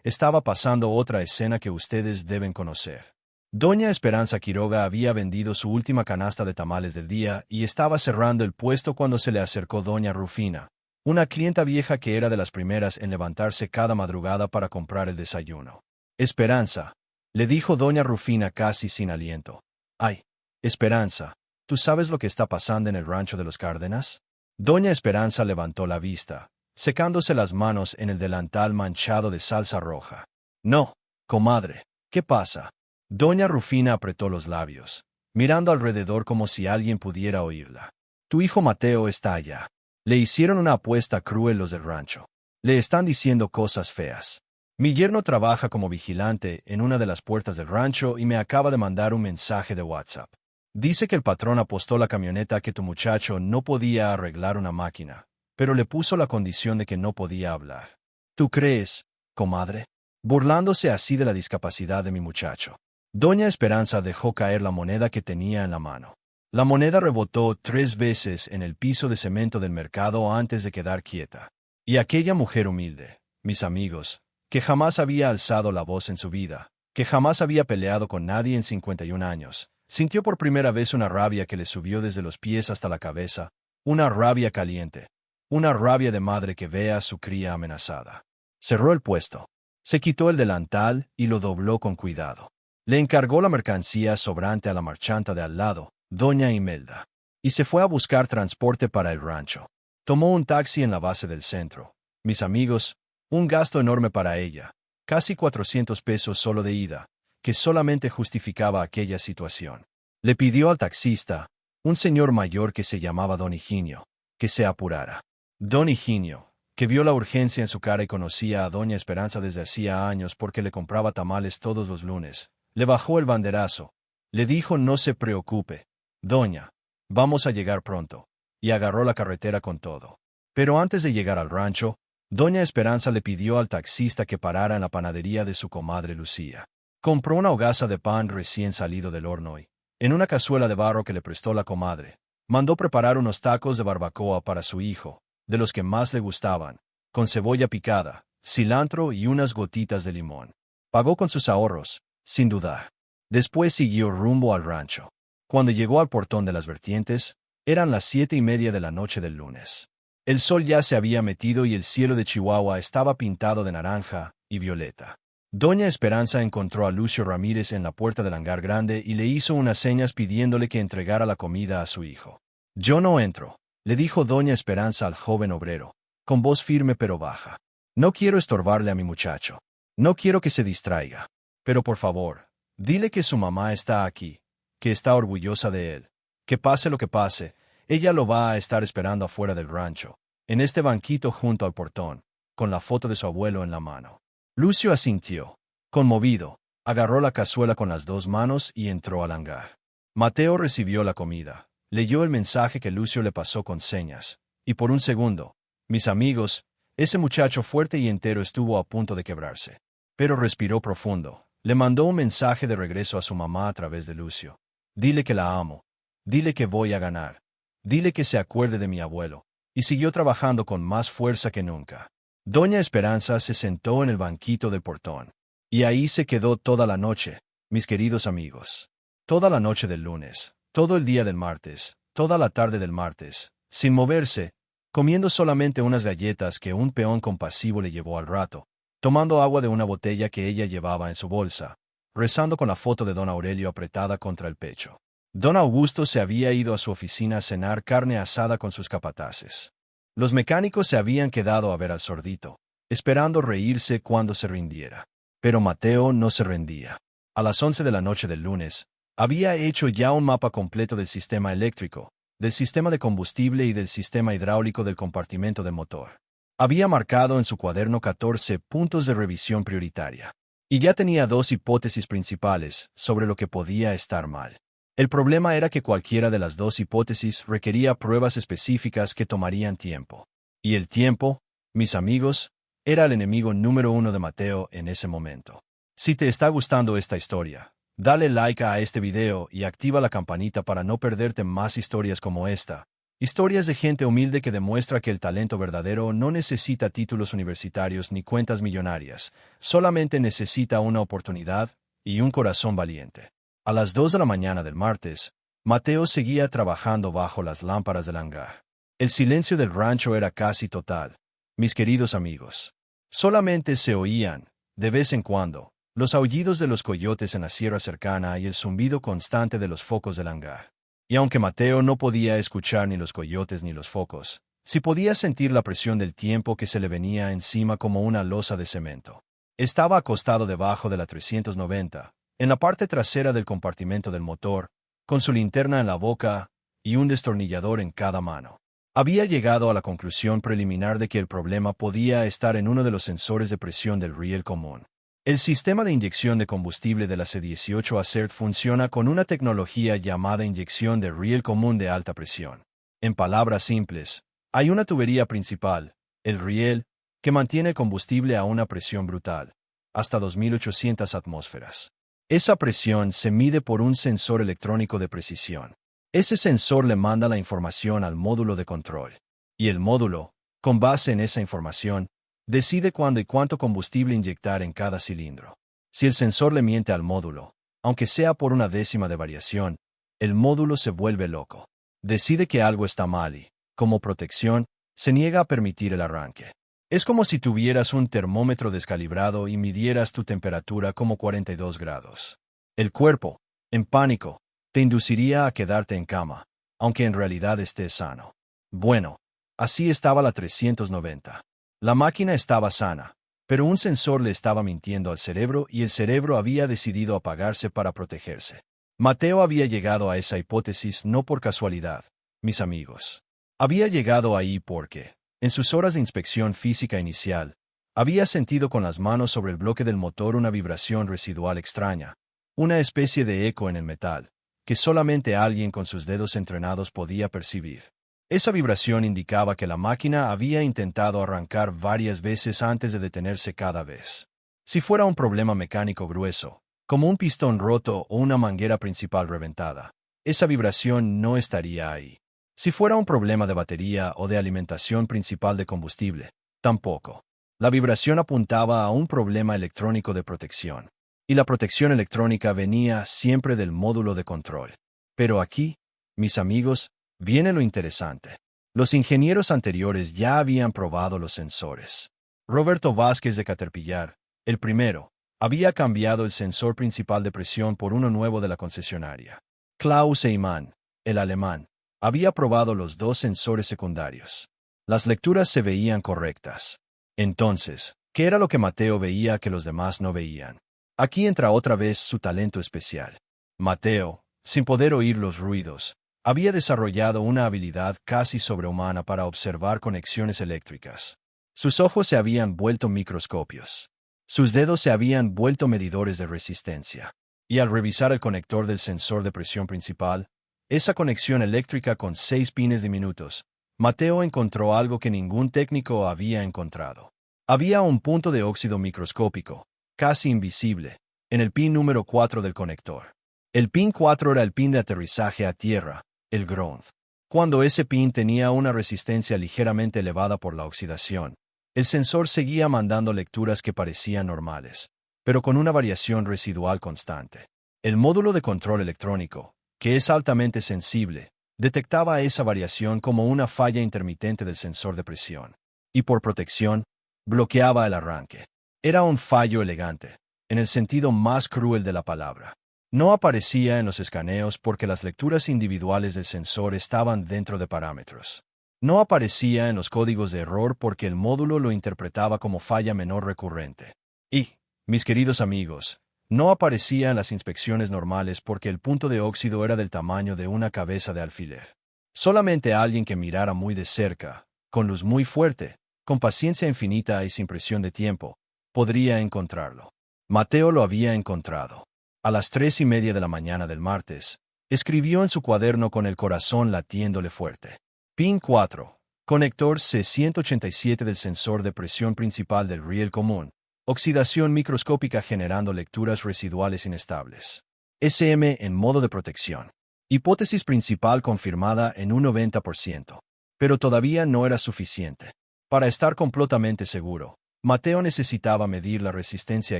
estaba pasando otra escena que ustedes deben conocer. Doña Esperanza Quiroga había vendido su última canasta de tamales del día y estaba cerrando el puesto cuando se le acercó doña Rufina, una clienta vieja que era de las primeras en levantarse cada madrugada para comprar el desayuno. «Esperanza», le dijo doña Rufina casi sin aliento. «Ay, Esperanza, ¿tú sabes lo que está pasando en el rancho de los Cárdenas?» Doña Esperanza levantó la vista, secándose las manos en el delantal manchado de salsa roja. «No, comadre, ¿qué pasa?» Doña Rufina apretó los labios, mirando alrededor como si alguien pudiera oírla. «Tu hijo Mateo está allá. Le hicieron una apuesta cruel los del rancho. Le están diciendo cosas feas. Mi yerno trabaja como vigilante en una de las puertas del rancho y me acaba de mandar un mensaje de WhatsApp. Dice que el patrón apostó la camioneta que tu muchacho no podía arreglar una máquina, pero le puso la condición de que no podía hablar. ¿Tú crees, comadre?» burlándose así de la discapacidad de mi muchacho. Doña Esperanza dejó caer la moneda que tenía en la mano. La moneda rebotó 3 veces en el piso de cemento del mercado antes de quedar quieta. Y aquella mujer humilde, mis amigos, que jamás había alzado la voz en su vida, que jamás había peleado con nadie en 51 años, sintió por primera vez una rabia que le subió desde los pies hasta la cabeza, una rabia caliente, una rabia de madre que ve a su cría amenazada. Cerró el puesto. Se quitó el delantal y lo dobló con cuidado. Le encargó la mercancía sobrante a la marchanta de al lado, doña Imelda, y se fue a buscar transporte para el rancho. Tomó un taxi en la base del centro. Mis amigos, un gasto enorme para ella, casi 400 pesos solo de ida, que solamente justificaba aquella situación. Le pidió al taxista, un señor mayor que se llamaba Don Higinio, que se apurara. Don Higinio, que vio la urgencia en su cara y conocía a doña Esperanza desde hacía años porque le compraba tamales todos los lunes, le bajó el banderazo. Le dijo: no se preocupe, doña, vamos a llegar pronto, y agarró la carretera con todo. Pero antes de llegar al rancho, doña Esperanza le pidió al taxista que parara en la panadería de su comadre Lucía. Compró una hogaza de pan recién salido del horno y, en una cazuela de barro que le prestó la comadre, mandó preparar unos tacos de barbacoa para su hijo, de los que más le gustaban, con cebolla picada, cilantro y unas gotitas de limón. Pagó con sus ahorros, sin dudar. Después siguió rumbo al rancho. Cuando llegó al portón de las vertientes, eran las 7:30 de la noche del lunes. El sol ya se había metido y el cielo de Chihuahua estaba pintado de naranja y violeta. Doña Esperanza encontró a Lucio Ramírez en la puerta del hangar grande y le hizo unas señas pidiéndole que entregara la comida a su hijo. Yo no entro, le dijo doña Esperanza al joven obrero, con voz firme pero baja. No quiero estorbarle a mi muchacho. No quiero que se distraiga. Pero por favor, dile que su mamá está aquí, que está orgullosa de él. Que pase lo que pase, ella lo va a estar esperando afuera del rancho, en este banquito junto al portón, con la foto de su abuelo en la mano. Lucio asintió. Conmovido, agarró la cazuela con las 2 manos y entró al hangar. Mateo recibió la comida, leyó el mensaje que Lucio le pasó con señas, y por un segundo, mis amigos, ese muchacho fuerte y entero estuvo a punto de quebrarse. Pero respiró profundo. Le mandó un mensaje de regreso a su mamá a través de Lucio. Dile que la amo. Dile que voy a ganar. Dile que se acuerde de mi abuelo. Y siguió trabajando con más fuerza que nunca. Doña Esperanza se sentó en el banquito del portón. Y ahí se quedó toda la noche, mis queridos amigos. Toda la noche del lunes, todo el día del martes, toda la tarde del martes, sin moverse, comiendo solamente unas galletas que un peón compasivo le llevó al rato, tomando agua de una botella que ella llevaba en su bolsa, rezando con la foto de don Aurelio apretada contra el pecho. Don Augusto se había ido a su oficina a cenar carne asada con sus capataces. Los mecánicos se habían quedado a ver al sordito, esperando reírse cuando se rindiera. Pero Mateo no se rendía. A las 11 de la noche del lunes, había hecho ya un mapa completo del sistema eléctrico, del sistema de combustible y del sistema hidráulico del compartimento del motor. Había marcado en su cuaderno 14 puntos de revisión prioritaria. Y ya tenía 2 hipótesis principales sobre lo que podía estar mal. El problema era que cualquiera de las 2 hipótesis requería pruebas específicas que tomarían tiempo. Y el tiempo, mis amigos, era el enemigo número 1 de Mateo en ese momento. Si te está gustando esta historia, dale like a este video y activa la campanita para no perderte más historias como esta. Historias de gente humilde que demuestra que el talento verdadero no necesita títulos universitarios ni cuentas millonarias, solamente necesita una oportunidad y un corazón valiente. A las 2 de la mañana del martes, Mateo seguía trabajando bajo las lámparas del hangar. El silencio del rancho era casi total, mis queridos amigos. Solamente se oían, de vez en cuando, los aullidos de los coyotes en la sierra cercana y el zumbido constante de los focos del hangar. Y aunque Mateo no podía escuchar ni los coyotes ni los focos, sí podía sentir la presión del tiempo que se le venía encima como una losa de cemento. Estaba acostado debajo de la 390, en la parte trasera del compartimento del motor, con su linterna en la boca y un destornillador en cada mano. Había llegado a la conclusión preliminar de que el problema podía estar en uno de los sensores de presión del riel común. El sistema de inyección de combustible de la C-18 ACERT funciona con una tecnología llamada inyección de riel común de alta presión. En palabras simples, hay una tubería principal, el riel, que mantiene el combustible a una presión brutal. hasta 2800 atmósferas. Esa presión se mide por un sensor electrónico de precisión. Ese sensor le manda la información al módulo de control. Y el módulo, con base en esa información, decide cuándo y cuánto combustible inyectar en cada cilindro. Si el sensor le miente al módulo, aunque sea por una décima de variación, el módulo se vuelve loco. Decide que algo está mal y, como protección, se niega a permitir el arranque. Es como si tuvieras un termómetro descalibrado y midieras tu temperatura como 42 grados. El cuerpo, en pánico, te induciría a quedarte en cama, aunque en realidad estés sano. Bueno, así estaba la 390. La máquina estaba sana, pero un sensor le estaba mintiendo al cerebro y el cerebro había decidido apagarse para protegerse. Mateo había llegado a esa hipótesis no por casualidad, mis amigos. Había llegado ahí porque, en sus horas de inspección física inicial, había sentido con las manos sobre el bloque del motor una vibración residual extraña, una especie de eco en el metal, que solamente alguien con sus dedos entrenados podía percibir. Esa vibración indicaba que la máquina había intentado arrancar varias veces antes de detenerse cada vez. Si fuera un problema mecánico grueso, como un pistón roto o una manguera principal reventada, esa vibración no estaría ahí. Si fuera un problema de batería o de alimentación principal de combustible, tampoco. La vibración apuntaba a un problema electrónico de protección. Y la protección electrónica venía siempre del módulo de control. Pero aquí, mis amigos, viene lo interesante. Los ingenieros anteriores ya habían probado los sensores. Roberto Vázquez de Caterpillar, el primero, había cambiado el sensor principal de presión por uno nuevo de la concesionaria. Klaus Eymann, el alemán, había probado los dos sensores secundarios. Las lecturas se veían correctas. Entonces, ¿qué era lo que Mateo veía que los demás no veían? Aquí entra otra vez su talento especial. Mateo, sin poder oír los ruidos, había desarrollado una habilidad casi sobrehumana para observar conexiones eléctricas. Sus ojos se habían vuelto microscopios. Sus dedos se habían vuelto medidores de resistencia. Y al revisar el conector del sensor de presión principal, esa conexión eléctrica con 6 pines diminutos, Mateo encontró algo que ningún técnico había encontrado. Había un punto de óxido microscópico, casi invisible, en el pin número 4 del conector. El pin 4 era el pin de aterrizaje a tierra, el ground. Cuando ese pin tenía una resistencia ligeramente elevada por la oxidación, el sensor seguía mandando lecturas que parecían normales, pero con una variación residual constante. El módulo de control electrónico, que es altamente sensible, detectaba esa variación como una falla intermitente del sensor de presión, y por protección, bloqueaba el arranque. Era un fallo elegante, en el sentido más cruel de la palabra. No aparecía en los escaneos porque las lecturas individuales del sensor estaban dentro de parámetros. No aparecía en los códigos de error porque el módulo lo interpretaba como falla menor recurrente. Y, mis queridos amigos, no aparecía en las inspecciones normales porque el punto de óxido era del tamaño de una cabeza de alfiler. Solamente alguien que mirara muy de cerca, con luz muy fuerte, con paciencia infinita y sin presión de tiempo, podría encontrarlo. Mateo lo había encontrado. A las 3:30 de la mañana del martes, escribió en su cuaderno con el corazón latiéndole fuerte. Pin 4. Conector C187 del sensor de presión principal del riel común. Oxidación microscópica generando lecturas residuales inestables. SM en modo de protección. Hipótesis principal confirmada en un 90%. Pero todavía no era suficiente. Para estar completamente seguro, Mateo necesitaba medir la resistencia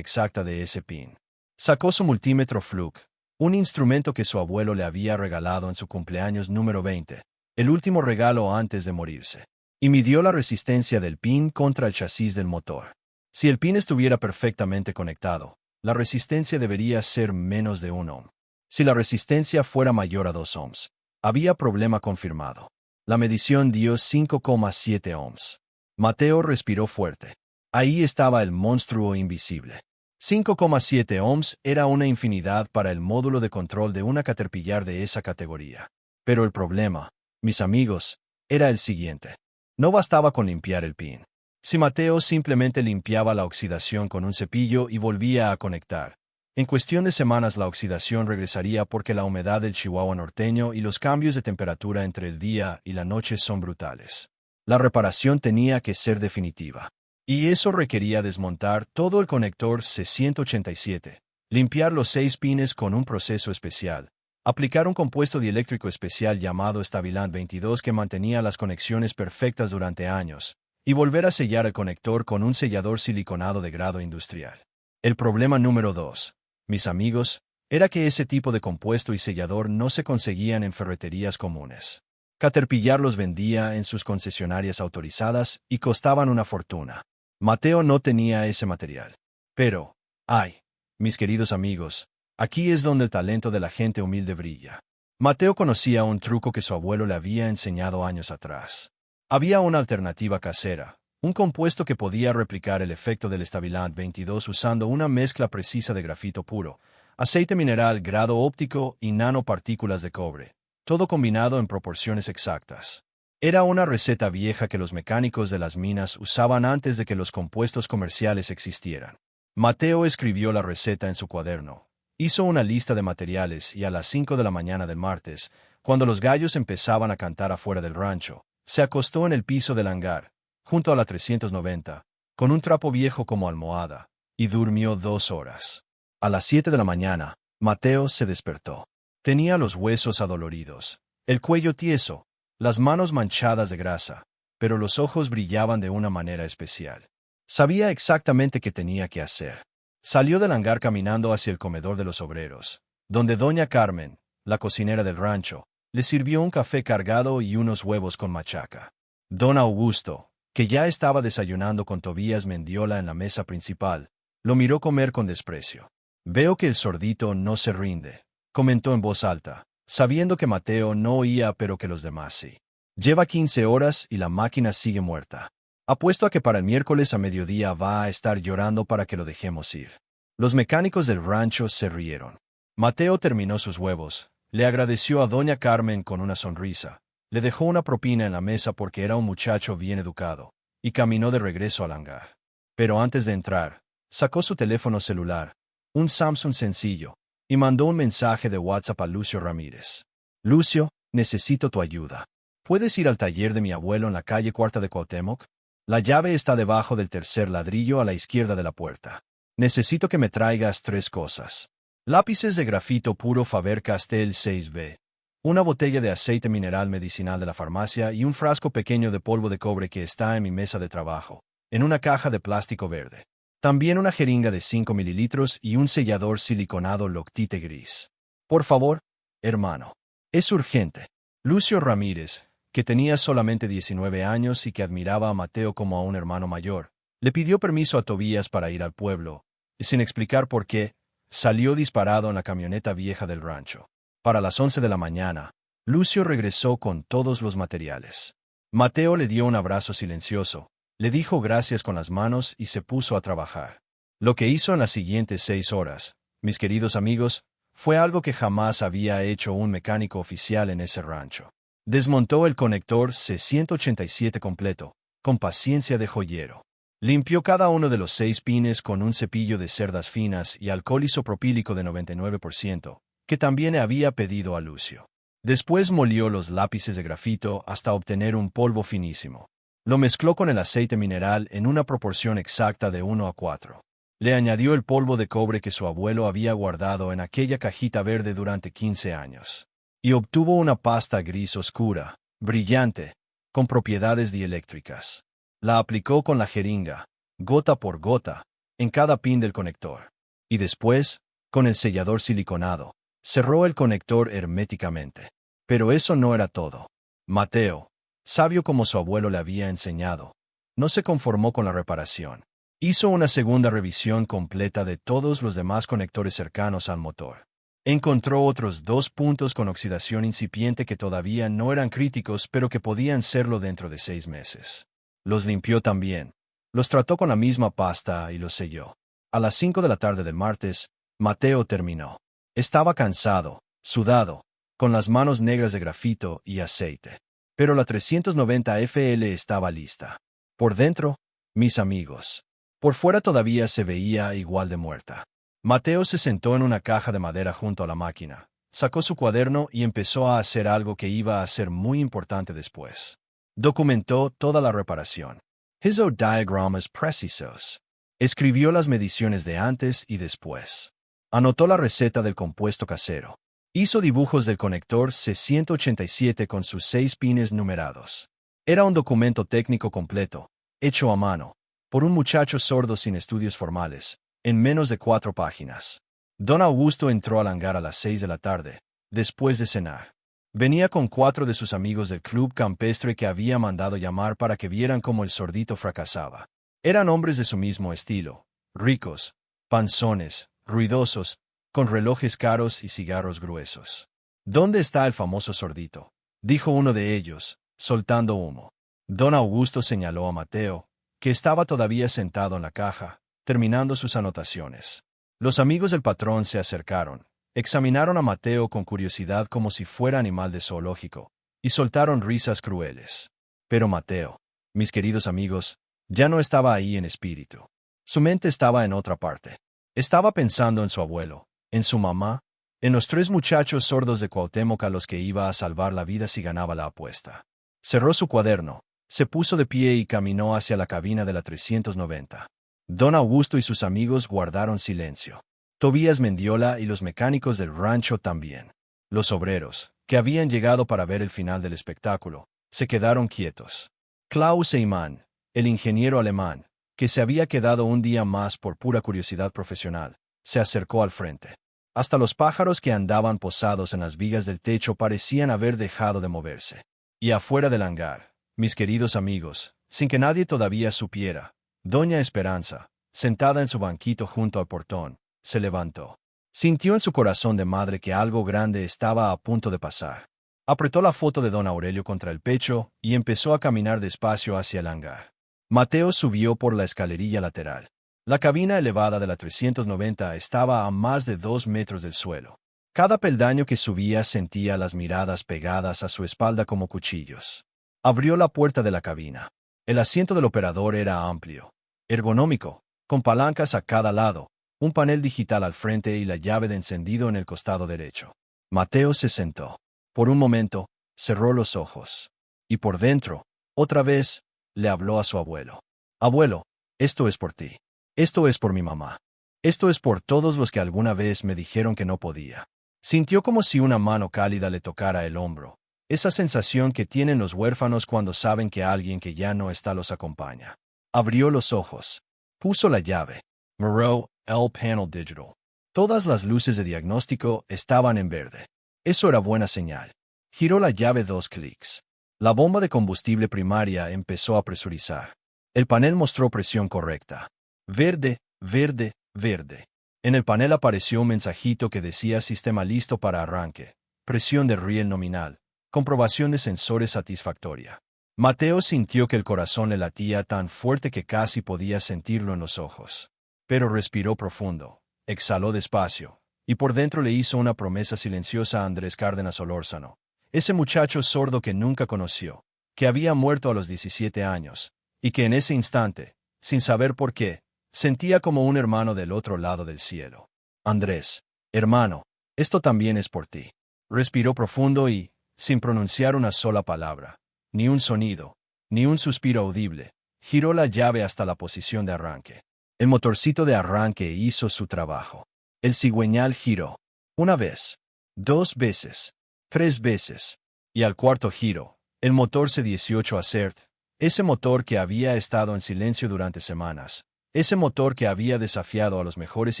exacta de ese pin. Sacó su multímetro Fluke, un instrumento que su abuelo le había regalado en su cumpleaños número 20, el último regalo antes de morirse, y midió la resistencia del pin contra el chasis del motor. Si el pin estuviera perfectamente conectado, la resistencia debería ser menos de 1 ohm. Si la resistencia fuera mayor a 2 ohms, había problema confirmado. La medición dio 5,7 ohms. Mateo respiró fuerte. Ahí estaba el monstruo invisible. 5,7 ohms era una infinidad para el módulo de control de una Caterpillar de esa categoría. Pero el problema, mis amigos, era el siguiente. No bastaba con limpiar el pin. Si Mateo simplemente limpiaba la oxidación con un cepillo y volvía a conectar, en cuestión de semanas la oxidación regresaría porque la humedad del Chihuahua norteño y los cambios de temperatura entre el día y la noche son brutales. La reparación tenía que ser definitiva. Y eso requería desmontar todo el conector C187, limpiar los 6 pines con un proceso especial, aplicar un compuesto dieléctrico especial llamado Stabilan 22 que mantenía las conexiones perfectas durante años, y volver a sellar el conector con un sellador siliconado de grado industrial. El problema número 2, mis amigos, era que ese tipo de compuesto y sellador no se conseguían en ferreterías comunes. Caterpillar los vendía en sus concesionarias autorizadas y costaban una fortuna. Mateo no tenía ese material. Pero, ay, mis queridos amigos, aquí es donde el talento de la gente humilde brilla. Mateo conocía un truco que su abuelo le había enseñado años atrás. Había una alternativa casera, un compuesto que podía replicar el efecto del Stabilan 22 usando una mezcla precisa de grafito puro, aceite mineral, grado óptico y nanopartículas de cobre, todo combinado en proporciones exactas. Era una receta vieja que los mecánicos de las minas usaban antes de que los compuestos comerciales existieran. Mateo escribió la receta en su cuaderno, hizo una lista de materiales y a las 5 de la mañana del martes, cuando los gallos empezaban a cantar afuera del rancho, se acostó en el piso del hangar, junto a la 390, con un trapo viejo como almohada, y durmió 2 horas. A las 7 de la mañana, Mateo se despertó. Tenía los huesos adoloridos, el cuello tieso, las manos manchadas de grasa, pero los ojos brillaban de una manera especial. Sabía exactamente qué tenía que hacer. Salió del hangar caminando hacia el comedor de los obreros, donde doña Carmen, la cocinera del rancho, le sirvió un café cargado y unos huevos con machaca. Don Augusto, que ya estaba desayunando con Tobías Mendiola en la mesa principal, lo miró comer con desprecio. «Veo que el sordito no se rinde», comentó en voz alta, sabiendo que Mateo no oía pero que los demás sí. «Lleva 15 horas y la máquina sigue muerta. Apuesto a que para el miércoles a mediodía va a estar llorando para que lo dejemos ir». Los mecánicos del rancho se rieron. Mateo terminó sus huevos, le agradeció a doña Carmen con una sonrisa, le dejó una propina en la mesa porque era un muchacho bien educado, y caminó de regreso al hangar. Pero antes de entrar, sacó su teléfono celular, un Samsung sencillo, y mandó un mensaje de WhatsApp a Lucio Ramírez. «Lucio, necesito tu ayuda. ¿Puedes ir al taller de mi abuelo en la calle Cuarta de Cuauhtémoc? La llave está debajo del tercer ladrillo a la izquierda de la puerta. Necesito que me traigas 3 cosas. Lápices de grafito puro Faber-Castell 6B, una botella de aceite mineral medicinal de la farmacia y un frasco pequeño de polvo de cobre que está en mi mesa de trabajo, en una caja de plástico verde. También una jeringa de 5 mililitros y un sellador siliconado Loctite gris. Por favor, hermano. Es urgente». Lucio Ramírez, que tenía solamente 19 años y que admiraba a Mateo como a un hermano mayor, le pidió permiso a Tobías para ir al pueblo, y sin explicar por qué, salió disparado en la camioneta vieja del rancho. Para las 11 de la mañana, Lucio regresó con todos los materiales. Mateo le dio un abrazo silencioso, le dijo gracias con las manos y se puso a trabajar. Lo que hizo en las siguientes 6 horas, mis queridos amigos, fue algo que jamás había hecho un mecánico oficial en ese rancho. Desmontó el conector C187 completo, con paciencia de joyero. Limpió cada uno de los 6 pines con un cepillo de cerdas finas y alcohol isopropílico de 99%, que también había pedido a Lucio. Después molió los lápices de grafito hasta obtener un polvo finísimo. Lo mezcló con el aceite mineral en una proporción exacta de 1:4. Le añadió el polvo de cobre que su abuelo había guardado en aquella cajita verde durante 15 años. Y obtuvo una pasta gris oscura, brillante, con propiedades dieléctricas. La aplicó con la jeringa, gota por gota, en cada pin del conector. Y después, con el sellador siliconado, cerró el conector herméticamente. Pero eso no era todo. Mateo, sabio como su abuelo le había enseñado, no se conformó con la reparación. Hizo una segunda revisión completa de todos los demás conectores cercanos al motor. Encontró otros 2 puntos con oxidación incipiente que todavía no eran críticos pero que podían serlo dentro de 6 meses. Los limpió también, los trató con la misma pasta y los selló. A las 5 de la tarde del martes, Mateo terminó. Estaba cansado, sudado, con las manos negras de grafito y aceite. Pero la 390 FL estaba lista. Por dentro, mis amigos. Por fuera todavía se veía igual de muerta. Mateo se sentó en una caja de madera junto a la máquina, sacó su cuaderno y empezó a hacer algo que iba a ser muy importante después. Documentó toda la reparación. Hizo diagramas precisos. Escribió las mediciones de antes y después. Anotó la receta del compuesto casero. Hizo dibujos del conector C187 con sus 6 pines numerados. Era un documento técnico completo, hecho a mano, por un muchacho sordo sin estudios formales, en menos de 4 páginas. Don Augusto entró al hangar a las 6 de la tarde, después de cenar. Venía con 4 de sus amigos del club campestre que había mandado llamar para que vieran cómo el sordito fracasaba. Eran hombres de su mismo estilo, ricos, panzones, ruidosos, con relojes caros y cigarros gruesos. ¿Dónde está el famoso sordito?, dijo uno de ellos, soltando humo. Don Augusto señaló a Mateo, que estaba todavía sentado en la caja, terminando sus anotaciones. Los amigos del patrón se acercaron, examinaron a Mateo con curiosidad como si fuera animal de zoológico, y soltaron risas crueles. Pero Mateo, mis queridos amigos, ya no estaba ahí en espíritu. Su mente estaba en otra parte. Estaba pensando en su abuelo, en su mamá, en los 3 muchachos sordos de Cuauhtémoc a los que iba a salvar la vida si ganaba la apuesta. Cerró su cuaderno, se puso de pie y caminó hacia la cabina de la 390. Don Augusto y sus amigos guardaron silencio. Tobías Mendiola y los mecánicos del rancho también. Los obreros, que habían llegado para ver el final del espectáculo, se quedaron quietos. Klaus Eymann, el ingeniero alemán, que se había quedado un día más por pura curiosidad profesional, se acercó al frente. Hasta los pájaros que andaban posados en las vigas del techo parecían haber dejado de moverse. Y afuera del hangar, mis queridos amigos, sin que nadie todavía supiera, doña Esperanza, sentada en su banquito junto al portón, se levantó. Sintió en su corazón de madre que algo grande estaba a punto de pasar. Apretó la foto de don Aurelio contra el pecho y empezó a caminar despacio hacia el hangar. Mateo subió por la escalerilla lateral. La cabina elevada de la 390 estaba a más de 2 metros del suelo. Cada peldaño que subía sentía las miradas pegadas a su espalda como cuchillos. Abrió la puerta de la cabina. El asiento del operador era amplio, ergonómico, con palancas a cada lado, un panel digital al frente y la llave de encendido en el costado derecho. Mateo se sentó. Por un momento, cerró los ojos. Y por dentro, otra vez, le habló a su abuelo. Abuelo, esto es por ti. Esto es por mi mamá. Esto es por todos los que alguna vez me dijeron que no podía. Sintió como si una mano cálida le tocara el hombro. Esa sensación que tienen los huérfanos cuando saben que alguien que ya no está los acompaña. Abrió los ojos. Puso la llave. Moreau, L Panel Digital. Todas las luces de diagnóstico estaban en verde. Eso era buena señal. Giró la llave 2 clics. La bomba de combustible primaria empezó a presurizar. El panel mostró presión correcta. Verde, verde, verde. En el panel apareció un mensajito que decía sistema listo para arranque. Presión de riel nominal. Comprobación de sensores satisfactoria. Mateo sintió que el corazón le latía tan fuerte que casi podía sentirlo en los ojos. Pero respiró profundo, exhaló despacio, y por dentro le hizo una promesa silenciosa a Andrés Cárdenas Solórzano, ese muchacho sordo que nunca conoció, que había muerto a los 17 años, y que en ese instante, sin saber por qué, sentía como un hermano del otro lado del cielo. Andrés, hermano, esto también es por ti. Respiró profundo y, sin pronunciar una sola palabra, ni un sonido, ni un suspiro audible, giró la llave hasta la posición de arranque. El motorcito de arranque hizo su trabajo. El cigüeñal giró. 1 vez, 2 veces, 3 veces, y al cuarto giro, el motor C-18 Acert, ese motor que había estado en silencio durante semanas, ese motor que había desafiado a los mejores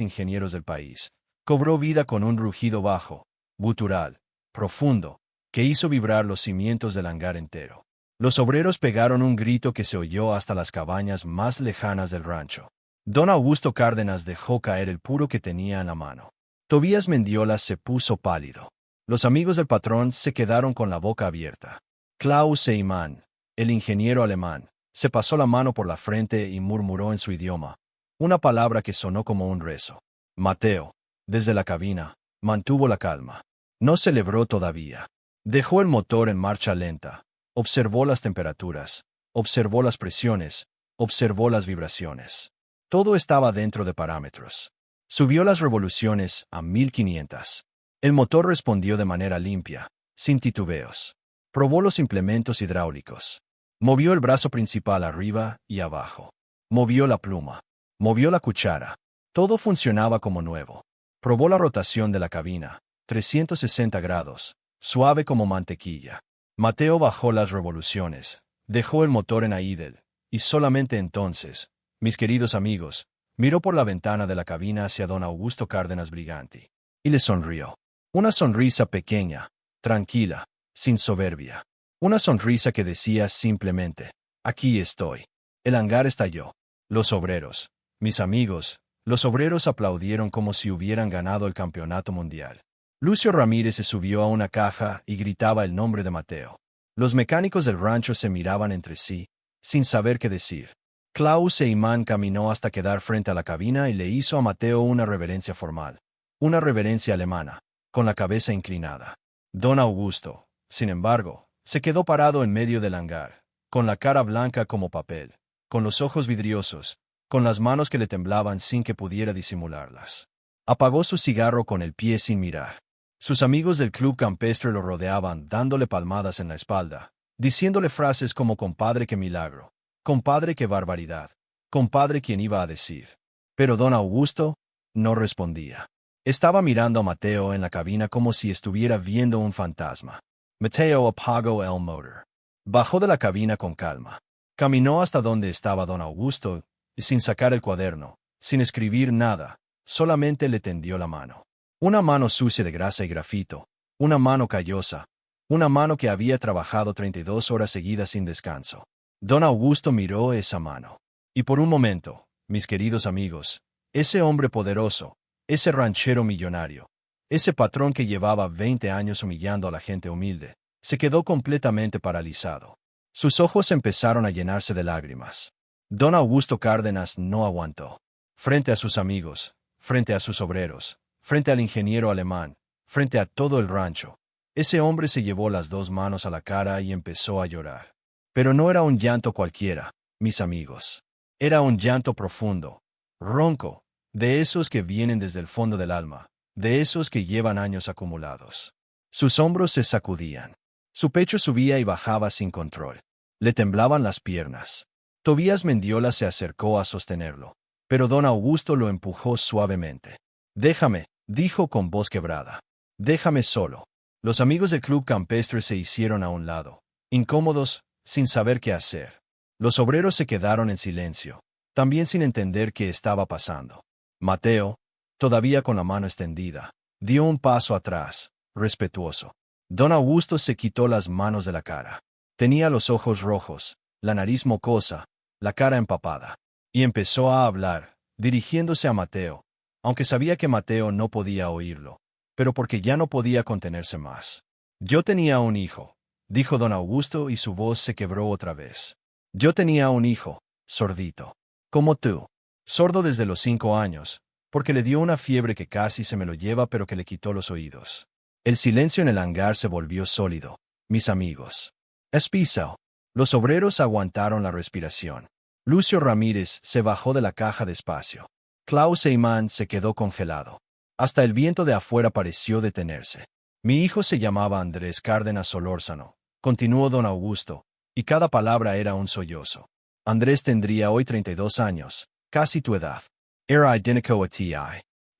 ingenieros del país, cobró vida con un rugido bajo, gutural, profundo, que hizo vibrar los cimientos del hangar entero. Los obreros pegaron un grito que se oyó hasta las cabañas más lejanas del rancho. Don Augusto Cárdenas dejó caer el puro que tenía en la mano. Tobías Mendiola se puso pálido. Los amigos del patrón se quedaron con la boca abierta. Klaus Eymann, el ingeniero alemán, se pasó la mano por la frente y murmuró en su idioma, una palabra que sonó como un rezo. Mateo, desde la cabina, mantuvo la calma. No celebró todavía. Dejó el motor en marcha lenta. Observó las temperaturas, observó las presiones, observó las vibraciones. Todo estaba dentro de parámetros. Subió las revoluciones a 1500. El motor respondió de manera limpia, sin titubeos. Probó los implementos hidráulicos. Movió el brazo principal arriba y abajo. Movió la pluma. Movió la cuchara. Todo funcionaba como nuevo. Probó la rotación de la cabina. 360 grados. Suave como mantequilla. Mateo bajó las revoluciones. Dejó el motor en idle. Y solamente entonces, mis queridos amigos, miró por la ventana de la cabina hacia don Augusto Cárdenas Briganti. Y le sonrió. Una sonrisa pequeña, tranquila, sin soberbia. Una sonrisa que decía simplemente, aquí estoy. El hangar estalló. Los obreros, mis amigos, los obreros aplaudieron como si hubieran ganado el campeonato mundial. Lucio Ramírez se subió a una caja y gritaba el nombre de Mateo. Los mecánicos del rancho se miraban entre sí, sin saber qué decir. Klaus Eyman caminó hasta quedar frente a la cabina y le hizo a Mateo una reverencia formal. Una reverencia alemana, con la cabeza inclinada. Don Augusto, sin embargo, se quedó parado en medio del hangar, con la cara blanca como papel, con los ojos vidriosos, con las manos que le temblaban sin que pudiera disimularlas. Apagó su cigarro con el pie sin mirar. Sus amigos del club campestre lo rodeaban, dándole palmadas en la espalda, diciéndole frases como compadre qué milagro, compadre qué barbaridad, compadre quién iba a decir. Pero don Augusto no respondía. Estaba mirando a Mateo en la cabina como si estuviera viendo un fantasma. Mateo apagó el motor. Bajó de la cabina con calma. Caminó hasta donde estaba don Augusto, y sin sacar el cuaderno, sin escribir nada, solamente le tendió la mano. Una mano sucia de grasa y grafito, una mano callosa, una mano que había trabajado 32 horas seguidas sin descanso. Don Augusto miró esa mano. Y por un momento, mis queridos amigos, ese hombre poderoso, ese ranchero millonario, ese patrón que llevaba 20 años humillando a la gente humilde, se quedó completamente paralizado. Sus ojos empezaron a llenarse de lágrimas. Don Augusto Cárdenas no aguantó. Frente a sus amigos, frente a sus obreros, frente al ingeniero alemán, frente a todo el rancho, ese hombre se llevó las dos manos a la cara y empezó a llorar. Pero no era un llanto cualquiera, mis amigos. Era un llanto profundo, ronco, de esos que vienen desde el fondo del alma, de esos que llevan años acumulados. Sus hombros se sacudían. Su pecho subía y bajaba sin control. Le temblaban las piernas. Tobías Mendiola se acercó a sostenerlo, pero don Augusto lo empujó suavemente. Déjame, dijo con voz quebrada. Déjame solo. Los amigos del club campestre se hicieron a un lado, incómodos, sin saber qué hacer. Los obreros se quedaron en silencio, también sin entender qué estaba pasando. Mateo, todavía con la mano extendida, dio un paso atrás, respetuoso. Don Augusto se quitó las manos de la cara. Tenía los ojos rojos, la nariz mocosa, la cara empapada. Y empezó a hablar, dirigiéndose a Mateo, aunque sabía que Mateo no podía oírlo, pero porque ya no podía contenerse más. Yo tenía un hijo, dijo don Augusto y su voz se quebró otra vez. Yo tenía un hijo, sordito. Como tú. Sordo desde los 5 años, porque le dio una fiebre que casi se me lo lleva pero que le quitó los oídos. El silencio en el hangar se volvió sólido, mis amigos. Espiso. Los obreros aguantaron la respiración. Lucio Ramírez se bajó de la caja despacio. Klaus Eyman se quedó congelado. Hasta el viento de afuera pareció detenerse. Mi hijo se llamaba Andrés Cárdenas Solórzano, continuó don Augusto, y cada palabra era un sollozo. Andrés tendría hoy 32 años, casi tu edad. Era idéntico a ti.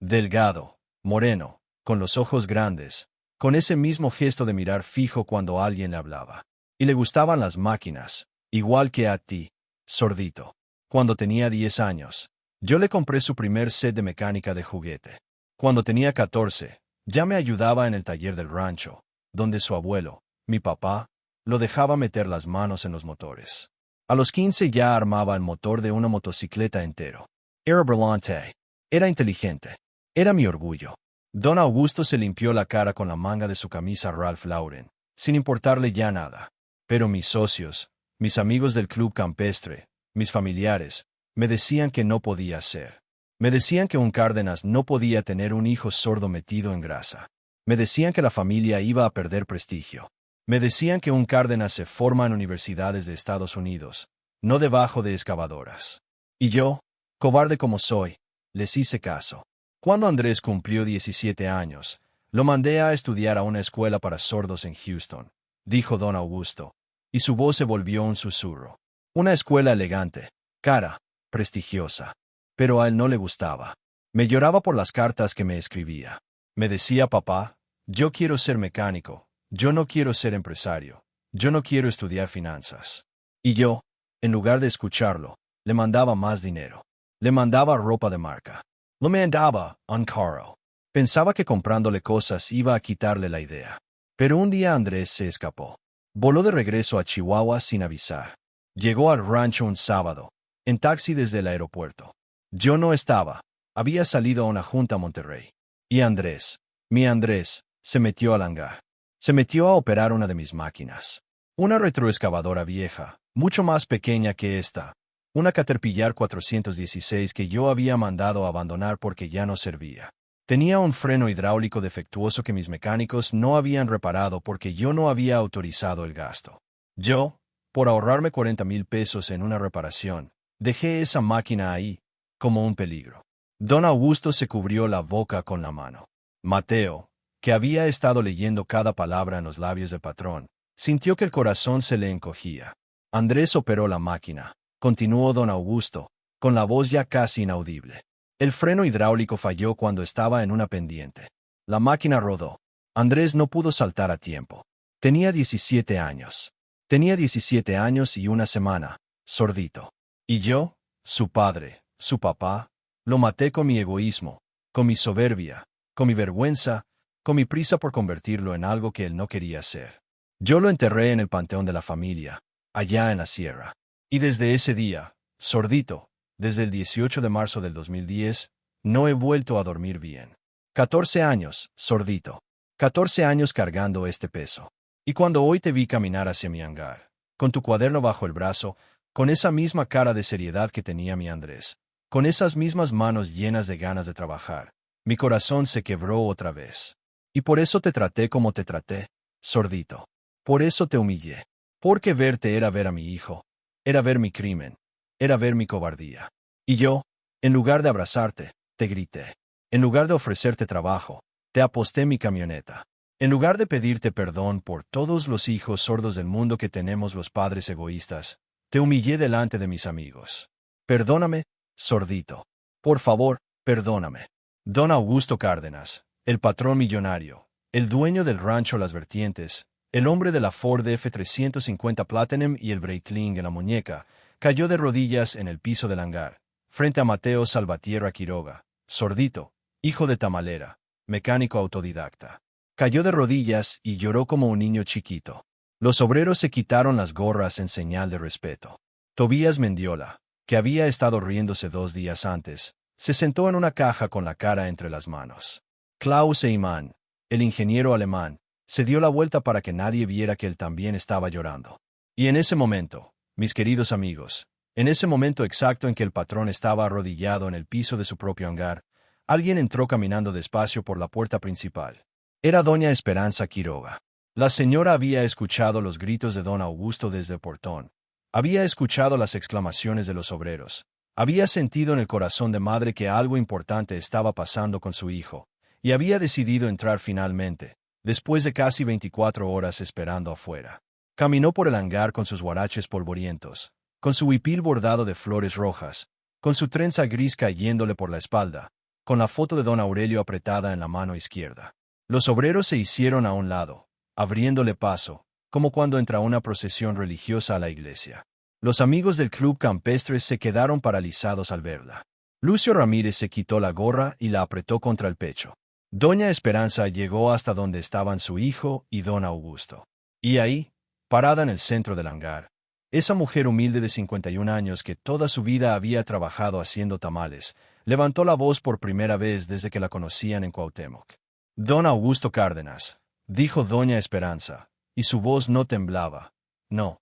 Delgado, moreno, con los ojos grandes, con ese mismo gesto de mirar fijo cuando alguien le hablaba. Y le gustaban las máquinas, igual que a ti, sordito. Cuando tenía 10 años, yo le compré su primer set de mecánica de juguete. Cuando tenía 14, ya me ayudaba en el taller del rancho, donde su abuelo, mi papá, lo dejaba meter las manos en los motores. A los 15 ya armaba el motor de una motocicleta entero. Era brillante. Era inteligente. Era mi orgullo. Don Augusto se limpió la cara con la manga de su camisa Ralph Lauren, sin importarle ya nada. Pero mis socios, mis amigos del club campestre, mis familiares, me decían que no podía ser. Me decían que un Cárdenas no podía tener un hijo sordo metido en grasa. Me decían que la familia iba a perder prestigio. Me decían que un Cárdenas se forma en universidades de Estados Unidos, no debajo de excavadoras. Y yo, cobarde como soy, les hice caso. Cuando Andrés cumplió 17 años, lo mandé a estudiar a una escuela para sordos en Houston, dijo don Augusto. y su voz se volvió un susurro. Una escuela elegante, cara, prestigiosa. Pero a él no le gustaba. Me lloraba por las cartas que me escribía. Me decía: papá, yo quiero ser mecánico, yo no quiero ser empresario, yo no quiero estudiar finanzas. Y yo, en lugar de escucharlo, le mandaba más dinero. Le mandaba ropa de marca. Lo mandaba un carro. Pensaba que comprándole cosas iba a quitarle la idea. Pero un día Andrés se escapó. Voló de regreso a Chihuahua sin avisar. Llegó al rancho un sábado, en taxi desde el aeropuerto. Yo no estaba. Había salido a una junta a Monterrey. Y Andrés, mi Andrés, se metió al hangar. Se metió a operar una de mis máquinas. Una retroexcavadora vieja, mucho más pequeña que esta. Una Caterpillar 416 que yo había mandado a abandonar porque ya no servía. Tenía un freno hidráulico defectuoso que mis mecánicos no habían reparado porque yo no había autorizado el gasto. Yo, por ahorrarme 40,000 pesos en una reparación, dejé esa máquina ahí, como un peligro. Don Augusto se cubrió la boca con la mano. Mateo, que había estado leyendo cada palabra en los labios del patrón, sintió que el corazón se le encogía. Andrés operó la máquina, continuó don Augusto, con la voz ya casi inaudible. El freno hidráulico falló cuando estaba en una pendiente. La máquina rodó. Andrés no pudo saltar a tiempo. Tenía 17 años. Tenía 17 años y una semana, sordito. Y yo, su padre, su papá, lo maté con mi egoísmo, con mi soberbia, con mi vergüenza, con mi prisa por convertirlo en algo que él no quería ser. Yo lo enterré en el panteón de la familia, allá en la sierra. Y desde ese día, sordito, desde el 18 de marzo del 2010, no he vuelto a dormir bien. 14 años, sordito. 14 años cargando este peso. Y cuando hoy te vi caminar hacia mi hangar, con tu cuaderno bajo el brazo, con esa misma cara de seriedad que tenía mi Andrés, con esas mismas manos llenas de ganas de trabajar, mi corazón se quebró otra vez. Y por eso te traté como te traté, sordito. Por eso te humillé. Porque verte era ver a mi hijo, era ver mi crimen, era ver mi cobardía. Y yo, en lugar de abrazarte, te grité. En lugar de ofrecerte trabajo, te aposté mi camioneta. En lugar de pedirte perdón por todos los hijos sordos del mundo que tenemos los padres egoístas, te humillé delante de mis amigos. Perdóname, sordito. Por favor, perdóname. Don Augusto Cárdenas, el patrón millonario, el dueño del rancho Las Vertientes, el hombre de la Ford F-350 Platinum y el Breitling en la muñeca, cayó de rodillas en el piso del hangar, frente a Mateo Salvatierra Quiroga, sordito, hijo de tamalera, mecánico autodidacta. Cayó de rodillas y lloró como un niño chiquito. Los obreros se quitaron las gorras en señal de respeto. Tobías Mendiola, que había estado riéndose 2 días antes, se sentó en una caja con la cara entre las manos. Klaus Eymann, el ingeniero alemán, se dio la vuelta para que nadie viera que él también estaba llorando. Y en ese momento, mis queridos amigos, en ese momento exacto en que el patrón estaba arrodillado en el piso de su propio hangar, alguien entró caminando despacio por la puerta principal. Era doña Esperanza Quiroga. La señora había escuchado los gritos de don Augusto desde el portón. Había escuchado las exclamaciones de los obreros. Había sentido en el corazón de madre que algo importante estaba pasando con su hijo, y había decidido entrar finalmente, después de casi 24 horas esperando afuera. Caminó por el hangar con sus huaraches polvorientos, con su huipil bordado de flores rojas, con su trenza gris cayéndole por la espalda, con la foto de don Aurelio apretada en la mano izquierda. Los obreros se hicieron a un lado, abriéndole paso, como cuando entra una procesión religiosa a la iglesia. Los amigos del club campestre se quedaron paralizados al verla. Lucio Ramírez se quitó la gorra y la apretó contra el pecho. Doña Esperanza llegó hasta donde estaban su hijo y don Augusto. Y ahí, parada en el centro del hangar, esa mujer humilde de 51 años que toda su vida había trabajado haciendo tamales, levantó la voz por primera vez desde que la conocían en Cuauhtémoc. Don Augusto Cárdenas, dijo doña Esperanza, y su voz no temblaba. No.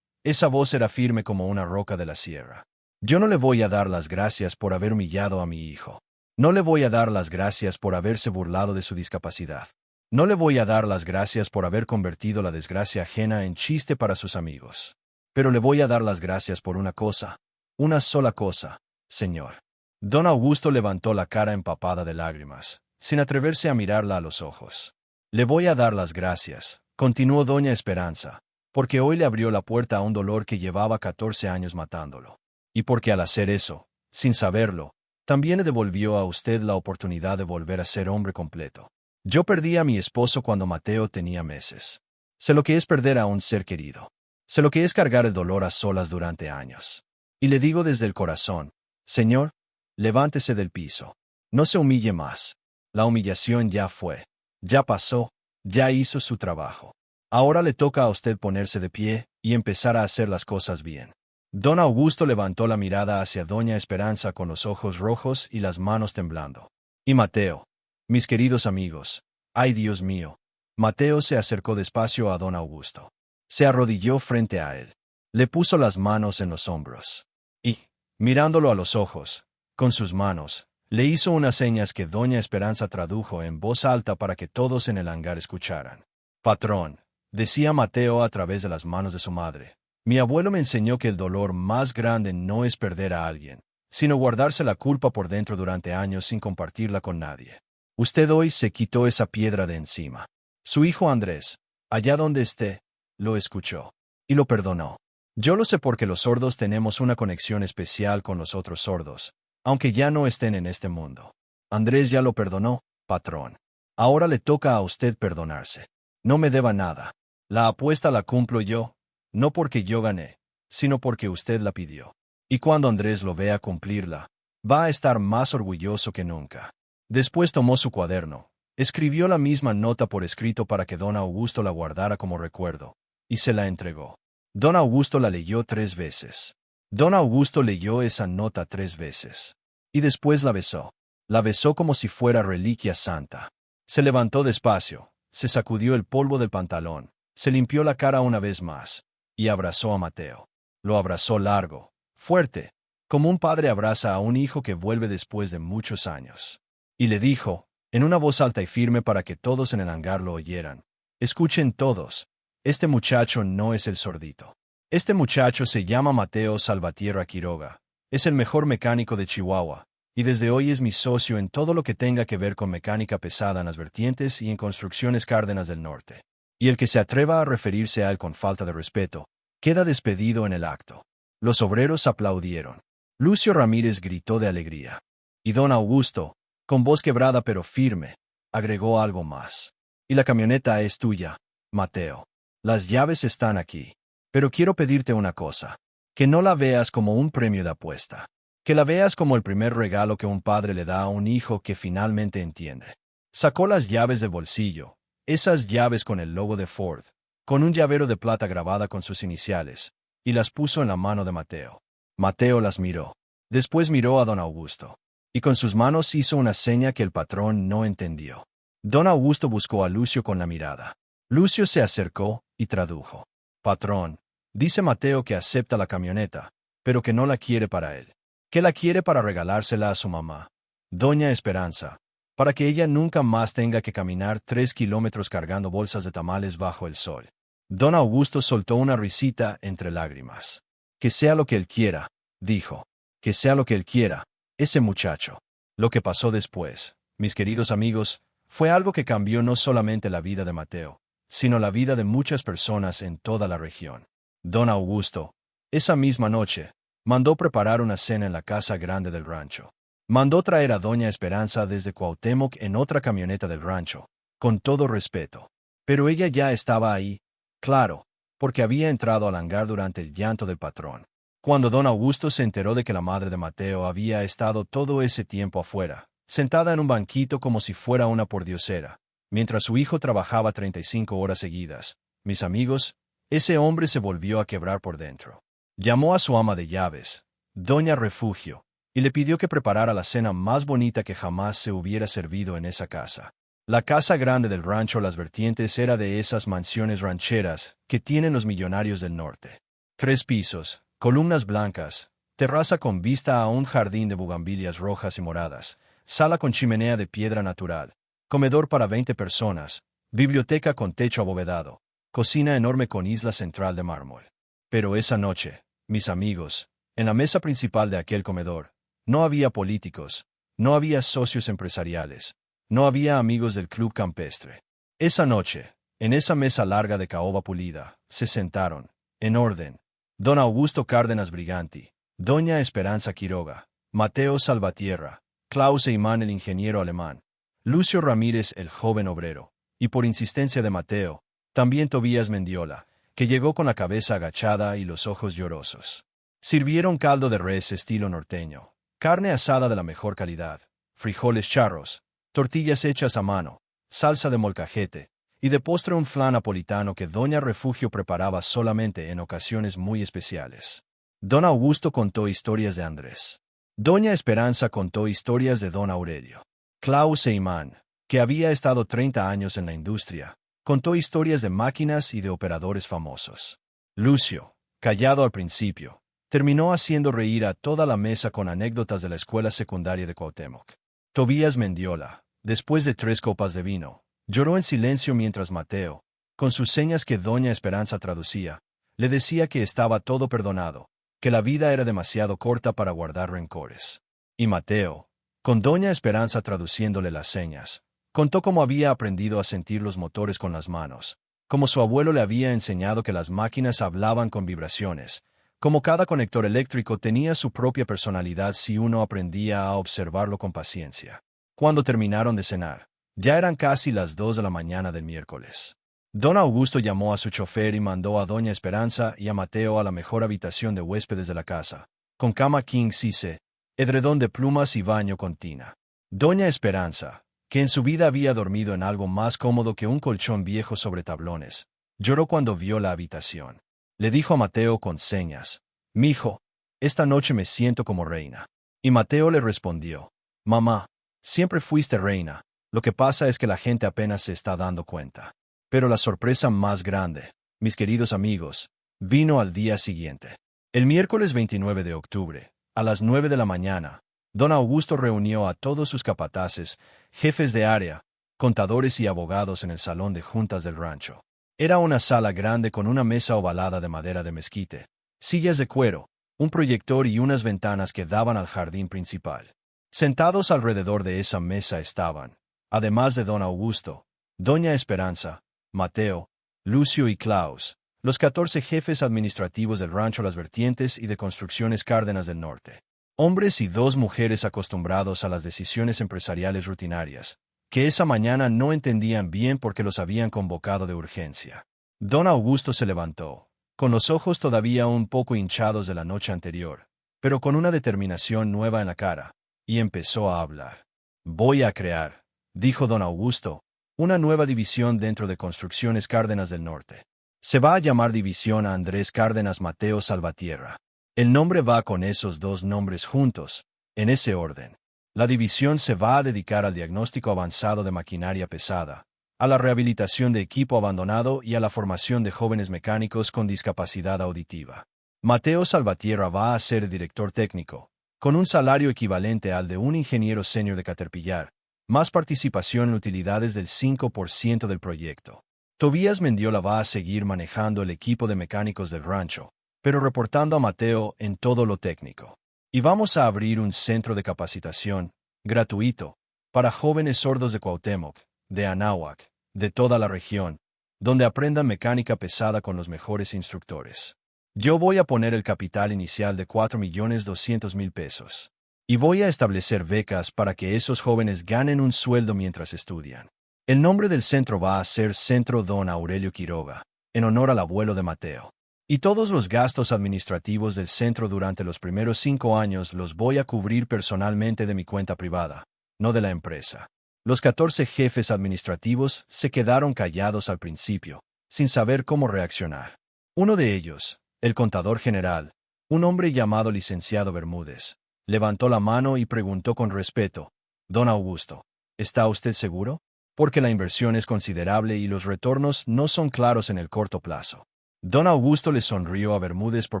Esa voz era firme como una roca de la sierra. Yo no le voy a dar las gracias por haber humillado a mi hijo. No le voy a dar las gracias por haberse burlado de su discapacidad. No le voy a dar las gracias por haber convertido la desgracia ajena en chiste para sus amigos. Pero le voy a dar las gracias por una cosa, una sola cosa, señor. Don Augusto levantó la cara empapada de lágrimas, sin atreverse a mirarla a los ojos. Le voy a dar las gracias, continuó doña Esperanza, porque hoy le abrió la puerta a un dolor que llevaba 14 años matándolo. Y porque al hacer eso, sin saberlo, también le devolvió a usted la oportunidad de volver a ser hombre completo. Yo perdí a mi esposo cuando Mateo tenía meses. Sé lo que es perder a un ser querido. Sé lo que es cargar el dolor a solas durante años. Y le digo desde el corazón, Señor, levántese del piso. No se humille más. La humillación ya fue. Ya pasó. Ya hizo su trabajo. Ahora le toca a usted ponerse de pie y empezar a hacer las cosas bien. Don Augusto levantó la mirada hacia Doña Esperanza con los ojos rojos y las manos temblando. Y Mateo, mis queridos amigos, ¡ay Dios mío! Mateo se acercó despacio a Don Augusto. Se arrodilló frente a él. Le puso las manos en los hombros. Y, mirándolo a los ojos, con sus manos, le hizo unas señas que Doña Esperanza tradujo en voz alta para que todos en el hangar escucharan. Patrón, decía Mateo a través de las manos de su madre, mi abuelo me enseñó que el dolor más grande no es perder a alguien, sino guardarse la culpa por dentro durante años sin compartirla con nadie. Usted hoy se quitó esa piedra de encima. Su hijo Andrés, allá donde esté, lo escuchó. Y lo perdonó. Yo lo sé porque los sordos tenemos una conexión especial con los otros sordos, aunque ya no estén en este mundo. Andrés ya lo perdonó, patrón. Ahora le toca a usted perdonarse. No me deba nada. La apuesta la cumplo yo, no porque yo gané, sino porque usted la pidió. Y cuando Andrés lo vea cumplirla, va a estar más orgulloso que nunca. Después tomó su cuaderno, escribió la misma nota por escrito para que don Augusto la guardara como recuerdo, y se la entregó. Don Augusto la leyó 3 veces. Don Augusto leyó esa nota 3 veces. Y después la besó. La besó como si fuera reliquia santa. Se levantó despacio, se sacudió el polvo del pantalón, se limpió la cara una vez más, y abrazó a Mateo. Lo abrazó largo, fuerte, como un padre abraza a un hijo que vuelve después de muchos años. Y le dijo, en una voz alta y firme para que todos en el hangar lo oyeran, escuchen todos, este muchacho no es el sordito. Este muchacho se llama Mateo Salvatierra Quiroga, es el mejor mecánico de Chihuahua, y desde hoy es mi socio en todo lo que tenga que ver con mecánica pesada en las vertientes y en Construcciones Cárdenas del Norte. Y el que se atreva a referirse a él con falta de respeto, queda despedido en el acto. Los obreros aplaudieron. Lucio Ramírez gritó de alegría. Y don Augusto, con voz quebrada pero firme, agregó algo más. Y la camioneta es tuya, Mateo. Las llaves están aquí. Pero quiero pedirte una cosa. Que no la veas como un premio de apuesta. Que la veas como el primer regalo que un padre le da a un hijo que finalmente entiende. Sacó las llaves del bolsillo, esas llaves con el logo de Ford, con un llavero de plata grabada con sus iniciales, y las puso en la mano de Mateo. Mateo las miró. Después miró a don Augusto. Y con sus manos hizo una seña que el patrón no entendió. Don Augusto buscó a Lucio con la mirada. Lucio se acercó y tradujo. Patrón, dice Mateo que acepta la camioneta, pero que no la quiere para él. Que la quiere para regalársela a su mamá, Doña Esperanza, para que ella nunca más tenga que caminar 3 kilómetros cargando bolsas de tamales bajo el sol. Don Augusto soltó una risita entre lágrimas. Que sea lo que él quiera, dijo. Que sea lo que él quiera, ese muchacho. Lo que pasó después, mis queridos amigos, fue algo que cambió no solamente la vida de Mateo, sino la vida de muchas personas en toda la región. Don Augusto, esa misma noche, mandó preparar una cena en la casa grande del rancho. Mandó traer a Doña Esperanza desde Cuauhtémoc en otra camioneta del rancho, con todo respeto. Pero ella ya estaba ahí, claro, porque había entrado al hangar durante el llanto del patrón. Cuando don Augusto se enteró de que la madre de Mateo había estado todo ese tiempo afuera, sentada en un banquito como si fuera una pordiosera, mientras su hijo trabajaba 35 horas seguidas, mis amigos, ese hombre se volvió a quebrar por dentro. Llamó a su ama de llaves, Doña Refugio, y le pidió que preparara la cena más bonita que jamás se hubiera servido en esa casa. La casa grande del rancho Las Vertientes era de esas mansiones rancheras que tienen los millonarios del norte. 3 pisos, columnas blancas, terraza con vista a un jardín de bugambilias rojas y moradas, sala con chimenea de piedra natural, comedor para 20 personas, biblioteca con techo abovedado, cocina enorme con isla central de mármol. Pero esa noche, mis amigos, en la mesa principal de aquel comedor, no había políticos, no había socios empresariales, no había amigos del club campestre. Esa noche, en esa mesa larga de caoba pulida, Se sentaron. En orden. Don Augusto Cárdenas Briganti, Doña Esperanza Quiroga, Mateo Salvatierra, Klaus Eyman el ingeniero alemán, Lucio Ramírez el joven obrero, y por insistencia de Mateo, también Tobías Mendiola, que llegó con la cabeza agachada y los ojos llorosos. Sirvieron caldo de res estilo norteño, carne asada de la mejor calidad, frijoles charros, tortillas hechas a mano, salsa de molcajete, y de postre un flan napolitano que Doña Refugio preparaba solamente en ocasiones muy especiales. Don Augusto contó historias de Andrés. Doña Esperanza contó historias de Don Aurelio. Klaus Eyman, que había estado 30 años en la industria, contó historias de máquinas y de operadores famosos. Lucio, callado al principio, terminó haciendo reír a toda la mesa con anécdotas de la escuela secundaria de Cuauhtémoc. Tobías Mendiola, después de 3 copas de vino, lloró en silencio mientras Mateo, con sus señas que Doña Esperanza traducía, le decía que estaba todo perdonado, que la vida era demasiado corta para guardar rencores. Y Mateo, con Doña Esperanza traduciéndole las señas, contó cómo había aprendido a sentir los motores con las manos, cómo su abuelo le había enseñado que las máquinas hablaban con vibraciones, cómo cada conector eléctrico tenía su propia personalidad si uno aprendía a observarlo con paciencia. Cuando terminaron de cenar, ya eran casi las 2 de la mañana del miércoles. Don Augusto llamó a su chofer y mandó a Doña Esperanza y a Mateo a la mejor habitación de huéspedes de la casa, con cama king size, edredón de plumas y baño con tina. Doña Esperanza, que en su vida había dormido en algo más cómodo que un colchón viejo sobre tablones, lloró cuando vio la habitación. Le dijo a Mateo con señas: «Mijo, esta noche me siento como reina». Y Mateo le respondió: «Mamá, siempre fuiste reina, lo que pasa es que la gente apenas se está dando cuenta». Pero la sorpresa más grande, mis queridos amigos, vino al día siguiente. El miércoles 29 de octubre, a las 9 de la mañana, Don Augusto reunió a todos sus capataces, jefes de área, contadores y abogados en el salón de juntas del rancho. Era una sala grande con una mesa ovalada de madera de mezquite, sillas de cuero, un proyector y unas ventanas que daban al jardín principal. Sentados alrededor de esa mesa estaban, además de Don Augusto, Doña Esperanza, Mateo, Lucio y Klaus, los 14 jefes administrativos del rancho Las Vertientes y de Construcciones Cárdenas del Norte. Hombres y 2 mujeres acostumbrados a las decisiones empresariales rutinarias, que esa mañana no entendían bien por qué los habían convocado de urgencia. Don Augusto se levantó, con los ojos todavía un poco hinchados de la noche anterior, pero con una determinación nueva en la cara, y empezó a hablar. «Voy a crear», dijo Don Augusto, «una nueva división dentro de Construcciones Cárdenas del Norte. Se va a llamar División a Andrés Cárdenas Mateo Salvatierra. El nombre va con esos 2 nombres juntos, en ese orden. La división se va a dedicar al diagnóstico avanzado de maquinaria pesada, a la rehabilitación de equipo abandonado y a la formación de jóvenes mecánicos con discapacidad auditiva. Mateo Salvatierra va a ser el director técnico, con un salario equivalente al de un ingeniero senior de Caterpillar, más participación en utilidades del 5% del proyecto. Tobías Mendiola va a seguir manejando el equipo de mecánicos del rancho, pero reportando a Mateo en todo lo técnico. Y vamos a abrir un centro de capacitación, gratuito, para jóvenes sordos de Cuauhtémoc, de Anáhuac, de toda la región, donde aprendan mecánica pesada con los mejores instructores. Yo voy a poner el capital inicial de 4.200.000 pesos. Y voy a establecer becas para que esos jóvenes ganen un sueldo mientras estudian. El nombre del centro va a ser Centro Don Aurelio Quiroga, en honor al abuelo de Mateo. Y todos los gastos administrativos del centro durante los primeros 5 años los voy a cubrir personalmente de mi cuenta privada, no de la empresa. Los 14 jefes administrativos se quedaron callados al principio, sin saber cómo reaccionar. Uno de ellos, el contador general, un hombre llamado licenciado Bermúdez, levantó la mano y preguntó con respeto: «Don Augusto, ¿está usted seguro? Porque la inversión es considerable y los retornos no son claros en el corto plazo». Don Augusto le sonrió a Bermúdez por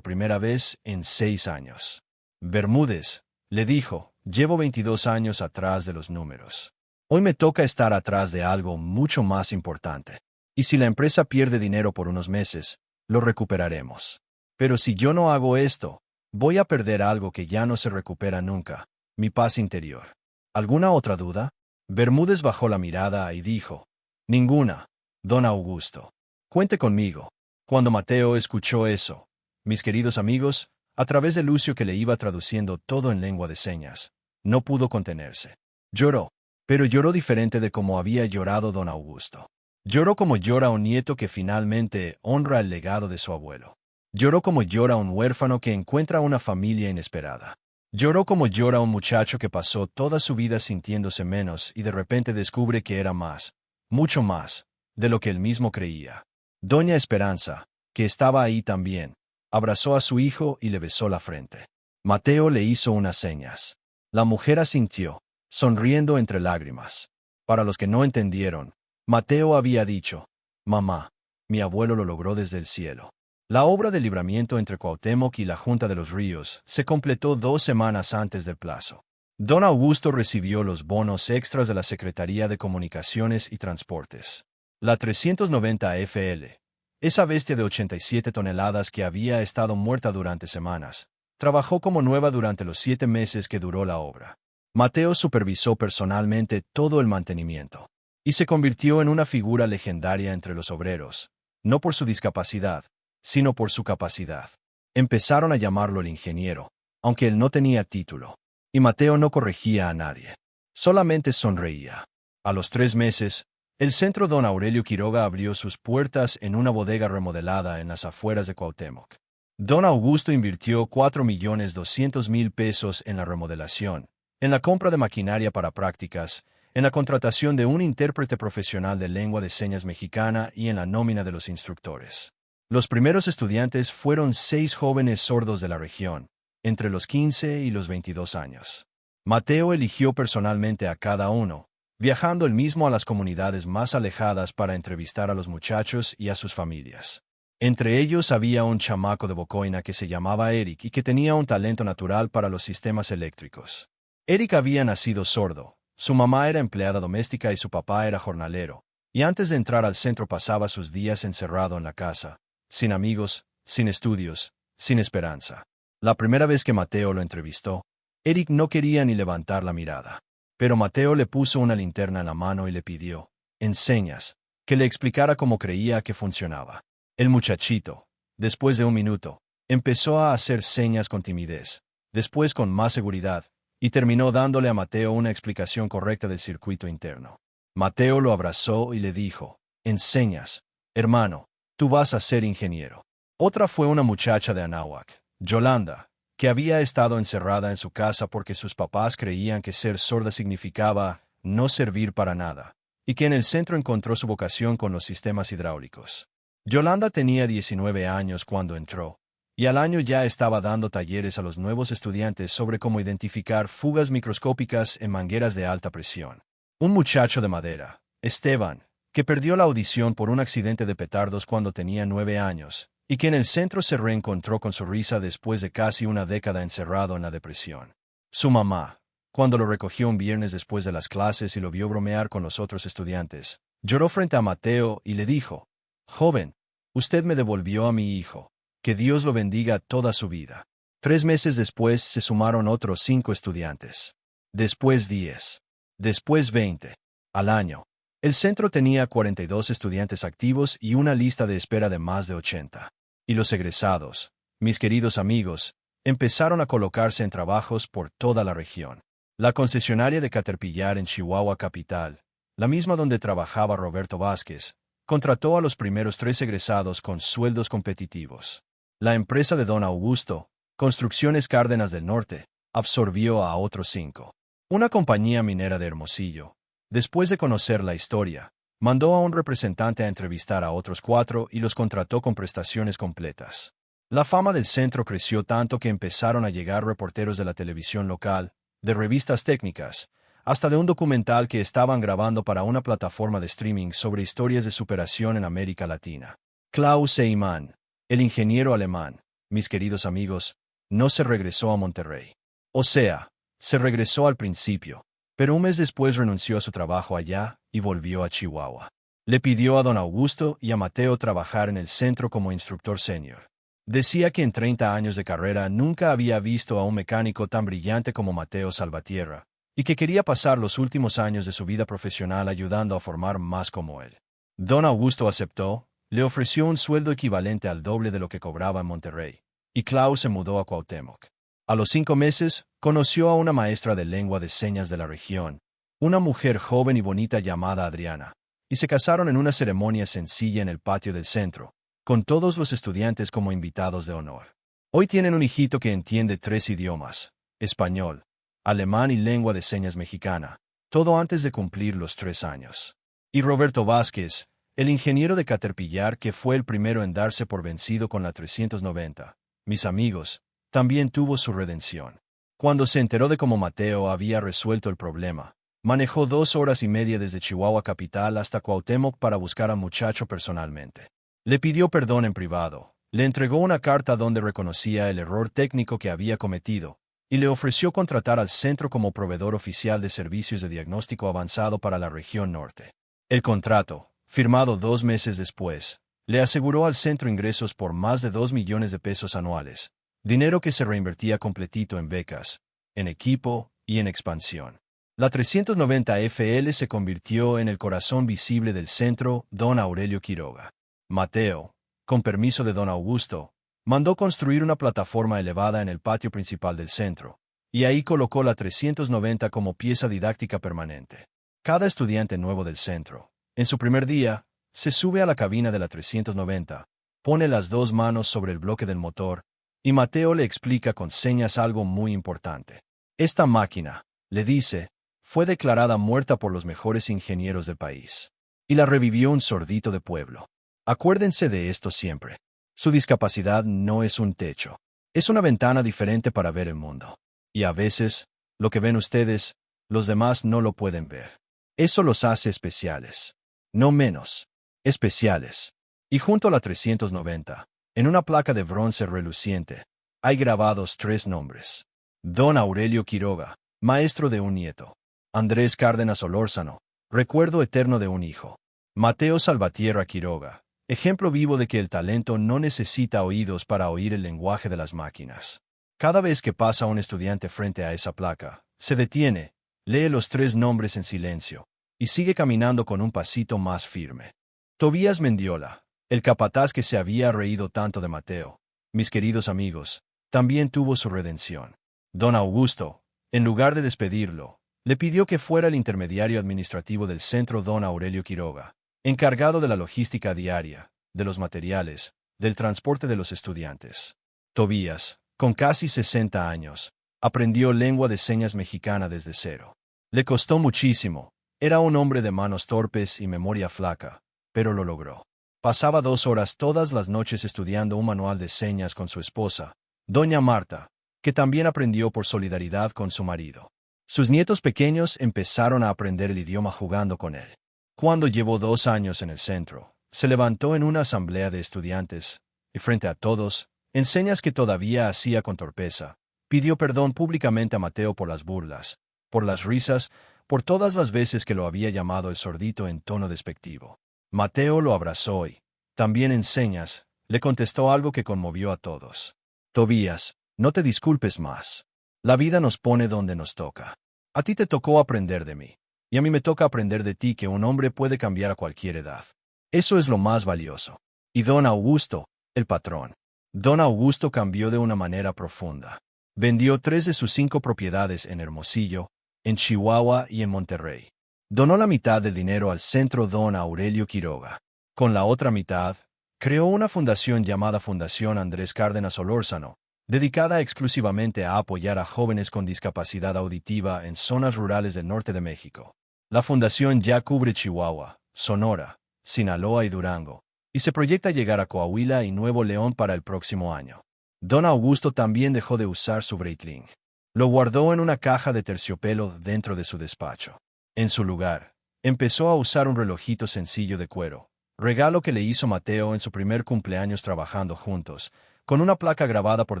primera vez en 6 años. «Bermúdez», le dijo, «llevo 22 años atrás de los números. Hoy me toca estar atrás de algo mucho más importante. Y si la empresa pierde dinero por unos meses, lo recuperaremos. Pero si yo no hago esto, voy a perder algo que ya no se recupera nunca, mi paz interior». ¿Alguna otra duda? Bermúdez bajó la mirada y dijo: «Ninguna, don Augusto. Cuente conmigo. Cuando Mateo escuchó eso, mis queridos amigos, a través de Lucio que le iba traduciendo todo en lengua de señas, no pudo contenerse. Lloró, pero lloró diferente de como había llorado don Augusto. Lloró como llora un nieto que finalmente honra el legado de su abuelo. Lloró como llora un huérfano que encuentra una familia inesperada. Lloró como llora un muchacho que pasó toda su vida sintiéndose menos y de repente descubre que era más, mucho más, de lo que él mismo creía. Doña Esperanza, que estaba ahí también, abrazó a su hijo y le besó la frente. Mateo le hizo unas señas. La mujer asintió, sonriendo entre lágrimas. Para los que no entendieron, Mateo había dicho: «Mamá, mi abuelo lo logró desde el cielo». La obra de libramiento entre Cuauhtémoc y la Junta de los Ríos se completó 2 semanas antes del plazo. Don Augusto recibió los bonos extras de la Secretaría de Comunicaciones y Transportes. La 390 FL, esa bestia de 87 toneladas que había estado muerta durante semanas, trabajó como nueva durante los 7 meses que duró la obra. Mateo supervisó personalmente todo el mantenimiento, y se convirtió en una figura legendaria entre los obreros, no por su discapacidad, sino por su capacidad. Empezaron a llamarlo el ingeniero, aunque él no tenía título, y Mateo no corregía a nadie. Solamente sonreía. A los 3 meses, el Centro Don Aurelio Quiroga abrió sus puertas en una bodega remodelada en las afueras de Cuauhtémoc. Don Augusto invirtió 4.200.000 pesos en la remodelación, en la compra de maquinaria para prácticas, en la contratación de un intérprete profesional de lengua de señas mexicana y en la nómina de los instructores. Los primeros estudiantes fueron 6 jóvenes sordos de la región, entre los 15 y los 22 años. Mateo eligió personalmente a cada uno, viajando él mismo a las comunidades más alejadas para entrevistar a los muchachos y a sus familias. Entre ellos había un chamaco de Bocoina que se llamaba Eric y que tenía un talento natural para los sistemas eléctricos. Eric había nacido sordo, su mamá era empleada doméstica y su papá era jornalero, y antes de entrar al centro pasaba sus días encerrado en la casa, sin amigos, sin estudios, sin esperanza. La primera vez que Mateo lo entrevistó, Eric no quería ni levantar la mirada. Pero Mateo le puso una linterna en la mano y le pidió, en señas, que le explicara cómo creía que funcionaba. El muchachito, después de un minuto, empezó a hacer señas con timidez, después con más seguridad, y terminó dándole a Mateo una explicación correcta del circuito interno. Mateo lo abrazó y le dijo, en señas, hermano, tú vas a ser ingeniero. Otra fue una muchacha de Anáhuac, Yolanda, que había estado encerrada en su casa porque sus papás creían que ser sorda significaba no servir para nada, y que en el centro encontró su vocación con los sistemas hidráulicos. Yolanda tenía 19 años cuando entró, y al año ya estaba dando talleres a los nuevos estudiantes sobre cómo identificar fugas microscópicas en mangueras de alta presión. Un muchacho de Madera, Esteban, que perdió la audición por un accidente de petardos cuando tenía 9 años, y que en el centro se reencontró con su risa después de casi una década encerrado en la depresión. Su mamá, cuando lo recogió un viernes después de las clases y lo vio bromear con los otros estudiantes, lloró frente a Mateo y le dijo, «Joven, usted me devolvió a mi hijo. Que Dios lo bendiga toda su vida». 3 meses después se sumaron otros 5 estudiantes. Después 10. Después 20. Al año, el centro tenía 42 estudiantes activos y una lista de espera de más de 80. Y los egresados, mis queridos amigos, empezaron a colocarse en trabajos por toda la región. La concesionaria de Caterpillar en Chihuahua capital, la misma donde trabajaba Roberto Vázquez, contrató a los primeros 3 egresados con sueldos competitivos. La empresa de don Augusto, Construcciones Cárdenas del Norte, absorbió a otros 5. Una compañía minera de Hermosillo, después de conocer la historia, mandó a un representante a entrevistar a otros 4 y los contrató con prestaciones completas. La fama del centro creció tanto que empezaron a llegar reporteros de la televisión local, de revistas técnicas, hasta de un documental que estaban grabando para una plataforma de streaming sobre historias de superación en América Latina. Klaus Seiman, el ingeniero alemán, mis queridos amigos, no se regresó a Monterrey. O sea, se regresó al principio, pero un mes después renunció a su trabajo allá y volvió a Chihuahua. Le pidió a don Augusto y a Mateo trabajar en el centro como instructor senior. Decía que en 30 años de carrera nunca había visto a un mecánico tan brillante como Mateo Salvatierra, y que quería pasar los últimos años de su vida profesional ayudando a formar más como él. Don Augusto aceptó, Le ofreció un sueldo equivalente al doble de lo que cobraba en Monterrey, y Klaus se mudó a Cuauhtémoc. A los 5 meses, conoció a una maestra de lengua de señas de la región, una mujer joven y bonita llamada Adriana, y se casaron en una ceremonia sencilla en el patio del centro, con todos los estudiantes como invitados de honor. Hoy tienen un hijito que entiende 3 idiomas: español, alemán y lengua de señas mexicana, todo antes de cumplir los 3 años. Y Roberto Vázquez, el ingeniero de Caterpillar que fue el primero en darse por vencido con la 390, mis amigos, también tuvo su redención. Cuando se enteró de cómo Mateo había resuelto el problema, manejó 2 horas y media desde Chihuahua capital hasta Cuauhtémoc para buscar al muchacho personalmente. Le pidió perdón en privado, le entregó una carta donde reconocía el error técnico que había cometido, y le ofreció contratar al centro como proveedor oficial de servicios de diagnóstico avanzado para la región norte. El contrato, firmado 2 meses después, le aseguró al centro ingresos por más de 2 millones de pesos anuales, dinero que se reinvertía completito en becas, en equipo y en expansión. La 390 FL se convirtió en el corazón visible del centro, don Aurelio Quiroga. Mateo, con permiso de don Augusto, mandó construir una plataforma elevada en el patio principal del centro, y ahí colocó la 390 como pieza didáctica permanente. Cada estudiante nuevo del centro, en su primer día, se sube a la cabina de la 390, pone las 2 manos sobre el bloque del motor, y Mateo le explica con señas algo muy importante. Esta máquina, le dice, fue declarada muerta por los mejores ingenieros del país. Y la revivió un sordito de pueblo. Acuérdense de esto siempre. Su discapacidad no es un techo. Es una ventana diferente para ver el mundo. Y a veces, lo que ven ustedes, los demás no lo pueden ver. Eso los hace especiales. No menos. Especiales. Y junto a la 390, en una placa de bronce reluciente, hay grabados 3 nombres. Don Aurelio Quiroga, maestro de un nieto. Andrés Cárdenas Olórzano, recuerdo eterno de un hijo. Mateo Salvatierra Quiroga, ejemplo vivo de que el talento no necesita oídos para oír el lenguaje de las máquinas. Cada vez que pasa un estudiante frente a esa placa, se detiene, lee los 3 nombres en silencio, y sigue caminando con un pasito más firme. Tobías Mendiola, el capataz que se había reído tanto de Mateo, mis queridos amigos, también tuvo su redención. Don Augusto, en lugar de despedirlo, le pidió que fuera el intermediario administrativo del centro don Aurelio Quiroga, encargado de la logística diaria, de los materiales, del transporte de los estudiantes. Tobías, con casi 60 años, aprendió lengua de señas mexicana desde cero. Le costó muchísimo, era un hombre de manos torpes y memoria flaca, pero lo logró. Pasaba 2 horas todas las noches estudiando un manual de señas con su esposa, doña Marta, que también aprendió por solidaridad con su marido. Sus nietos pequeños empezaron a aprender el idioma jugando con él. Cuando llevó 2 años en el centro, se levantó en una asamblea de estudiantes, y frente a todos, en señas que todavía hacía con torpeza, pidió perdón públicamente a Mateo por las burlas, por las risas, por todas las veces que lo había llamado el sordito en tono despectivo. Mateo lo abrazó y, también en señas, le contestó algo que conmovió a todos. Tobías, no te disculpes más. La vida nos pone donde nos toca. A ti te tocó aprender de mí, y a mí me toca aprender de ti que un hombre puede cambiar a cualquier edad. Eso es lo más valioso. Y don Augusto, el patrón. Don Augusto cambió de una manera profunda. Vendió 3 de sus 5 propiedades en Hermosillo, en Chihuahua y en Monterrey. Donó la mitad del dinero al centro don Aurelio Quiroga. Con la otra mitad, creó una fundación llamada Fundación Andrés Cárdenas Olórzano, dedicada exclusivamente a apoyar a jóvenes con discapacidad auditiva en zonas rurales del norte de México. La fundación ya cubre Chihuahua, Sonora, Sinaloa y Durango, y se proyecta llegar a Coahuila y Nuevo León para el próximo año. Don Augusto también dejó de usar su Breitling. Lo guardó en una caja de terciopelo dentro de su despacho. En su lugar, empezó a usar un relojito sencillo de cuero, regalo que le hizo Mateo en su primer cumpleaños trabajando juntos, con una placa grabada por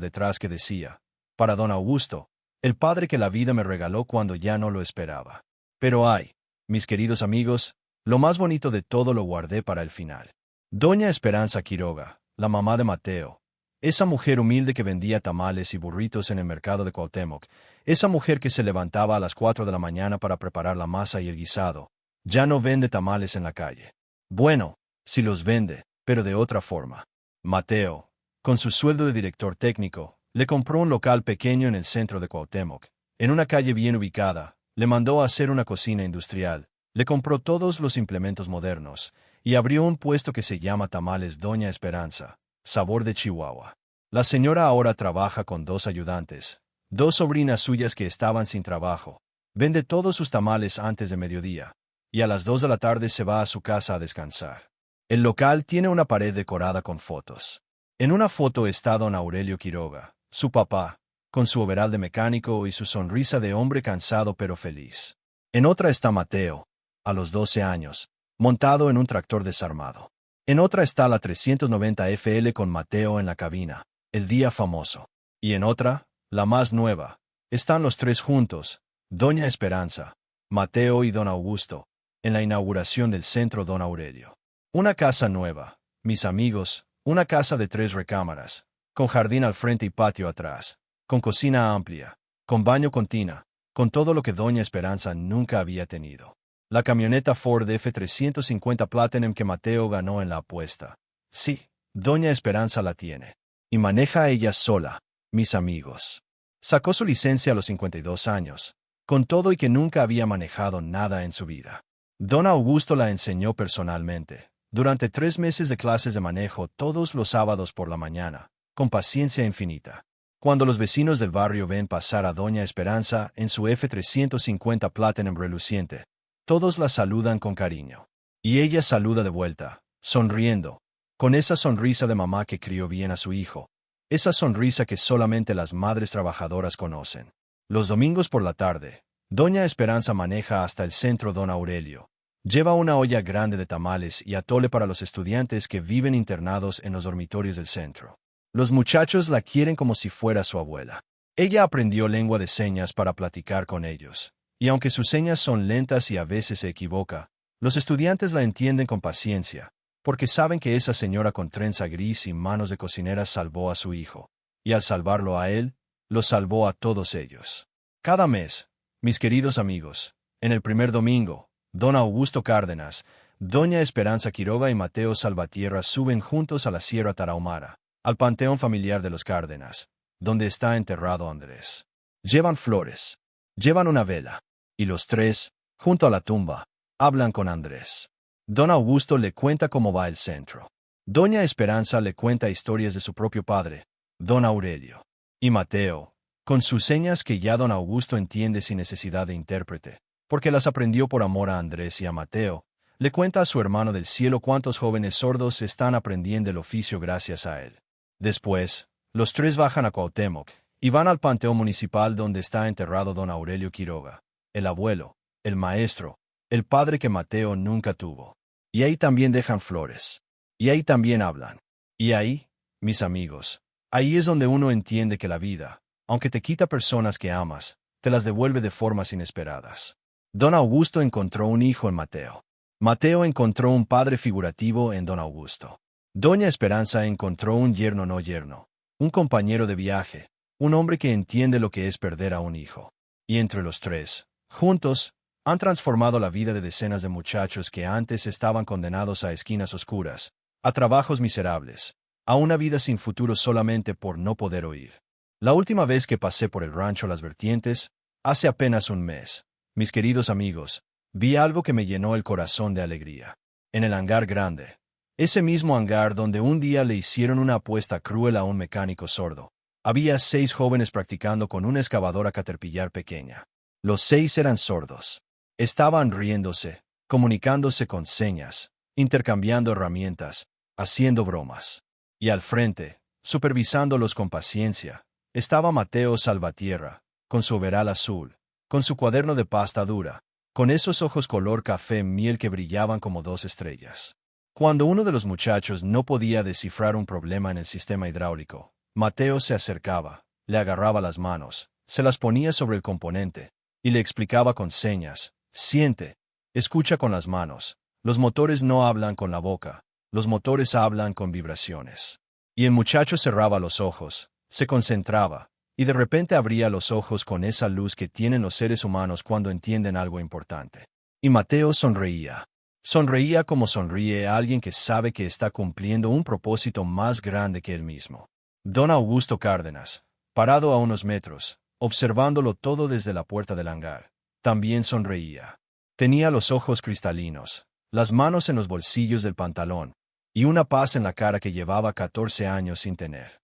detrás que decía, para don Augusto, el padre que la vida me regaló cuando ya no lo esperaba. Pero ay, mis queridos amigos, lo más bonito de todo lo guardé para el final. Doña Esperanza Quiroga, la mamá de Mateo, esa mujer humilde que vendía tamales y burritos en el mercado de Cuauhtémoc, esa mujer que se levantaba a las 4 de la mañana para preparar la masa y el guisado, ya no vende tamales en la calle. Bueno, sí los vende, pero de otra forma. Mateo, con su sueldo de director técnico, le compró un local pequeño en el centro de Cuauhtémoc, en una calle bien ubicada, le mandó a hacer una cocina industrial, le compró todos los implementos modernos, y abrió un puesto que se llama Tamales Doña Esperanza, sabor de Chihuahua. La señora ahora trabaja con 2 ayudantes, 2 sobrinas suyas que estaban sin trabajo. Vende todos sus tamales antes de mediodía, y a las 2 de la tarde se va a su casa a descansar. El local tiene una pared decorada con fotos. En una foto está don Aurelio Quiroga, su papá, con su overal de mecánico y su sonrisa de hombre cansado pero feliz. En otra está Mateo, a los 12 años, montado en un tractor desarmado. En otra está la 390 FL con Mateo en la cabina, el día famoso. Y en otra, la más nueva, están los 3 juntos, Doña Esperanza, Mateo y don Augusto, en la inauguración del centro don Aurelio. Una casa nueva, mis amigos, una casa de 3 recámaras, con jardín al frente y patio atrás, con cocina amplia, con baño con tina, con todo lo que doña Esperanza nunca había tenido. La camioneta Ford F350 Platinum que Mateo ganó en la apuesta. Sí, doña Esperanza la tiene. Y maneja a ella sola, mis amigos. Sacó su licencia a los 52 años, con todo y que nunca había manejado nada en su vida. Don Augusto la enseñó personalmente, durante 3 meses de clases de manejo todos los sábados por la mañana, con paciencia infinita. Cuando los vecinos del barrio ven pasar a doña Esperanza en su F350 Platinum reluciente, todos la saludan con cariño. Y ella saluda de vuelta, sonriendo, con esa sonrisa de mamá que crió bien a su hijo, esa sonrisa que solamente las madres trabajadoras conocen. Los domingos por la tarde, doña Esperanza maneja hasta el centro don Aurelio. Lleva una olla grande de tamales y atole para los estudiantes que viven internados en los dormitorios del centro. Los muchachos la quieren como si fuera su abuela. Ella aprendió lengua de señas para platicar con ellos, y aunque sus señas son lentas y a veces se equivoca, los estudiantes la entienden con paciencia, porque saben que esa señora con trenza gris y manos de cocinera salvó a su hijo, y al salvarlo a él, lo salvó a todos ellos. Cada mes, mis queridos amigos, en el primer domingo, don Augusto Cárdenas, doña Esperanza Quiroga y Mateo Salvatierra suben juntos a la Sierra Tarahumara, al panteón familiar de los Cárdenas, donde está enterrado Andrés. Llevan flores, llevan una vela, y los 3, junto a la tumba, hablan con Andrés. Don Augusto le cuenta cómo va el centro. Doña Esperanza le cuenta historias de su propio padre, don Aurelio. Y Mateo, con sus señas que ya don Augusto entiende sin necesidad de intérprete, porque las aprendió por amor a Andrés y a Mateo, le cuenta a su hermano del cielo cuántos jóvenes sordos están aprendiendo el oficio gracias a él. Después, los 3 bajan a Cuauhtémoc, y van al panteón municipal donde está enterrado don Aurelio Quiroga, el abuelo, el maestro, el padre que Mateo nunca tuvo. Y ahí también dejan flores. Y ahí también hablan. Y ahí, mis amigos, ahí es donde uno entiende que la vida, aunque te quita personas que amas, te las devuelve de formas inesperadas. Don Augusto encontró un hijo en Mateo. Mateo encontró un padre figurativo en don Augusto. Doña Esperanza encontró un yerno no yerno, un compañero de viaje, un hombre que entiende lo que es perder a un hijo. Y entre los 3, juntos, han transformado la vida de decenas de muchachos que antes estaban condenados a esquinas oscuras, a trabajos miserables, a una vida sin futuro solamente por no poder oír. La última vez que pasé por el rancho Las Vertientes, hace apenas un mes, mis queridos amigos, vi algo que me llenó el corazón de alegría. En el hangar grande, ese mismo hangar donde un día le hicieron una apuesta cruel a un mecánico sordo, había 6 jóvenes practicando con una excavadora Caterpillar pequeña. Los 6 eran sordos. Estaban riéndose, comunicándose con señas, intercambiando herramientas, haciendo bromas. Y al frente, supervisándolos con paciencia, estaba Mateo Salvatierra, con su overal azul, con su cuaderno de pasta dura, con esos ojos color café miel que brillaban como 2 estrellas. Cuando uno de los muchachos no podía descifrar un problema en el sistema hidráulico, Mateo se acercaba, le agarraba las manos, se las ponía sobre el componente, y le explicaba con señas: siente, escucha con las manos, los motores no hablan con la boca, los motores hablan con vibraciones. Y el muchacho cerraba los ojos, se concentraba, y de repente abría los ojos con esa luz que tienen los seres humanos cuando entienden algo importante. Y Mateo sonreía. Sonreía como sonríe alguien que sabe que está cumpliendo un propósito más grande que él mismo. Don Augusto Cárdenas, parado a unos metros, observándolo todo desde la puerta del hangar, también sonreía. Tenía los ojos cristalinos, las manos en los bolsillos del pantalón, y una paz en la cara que llevaba 14 años sin tener.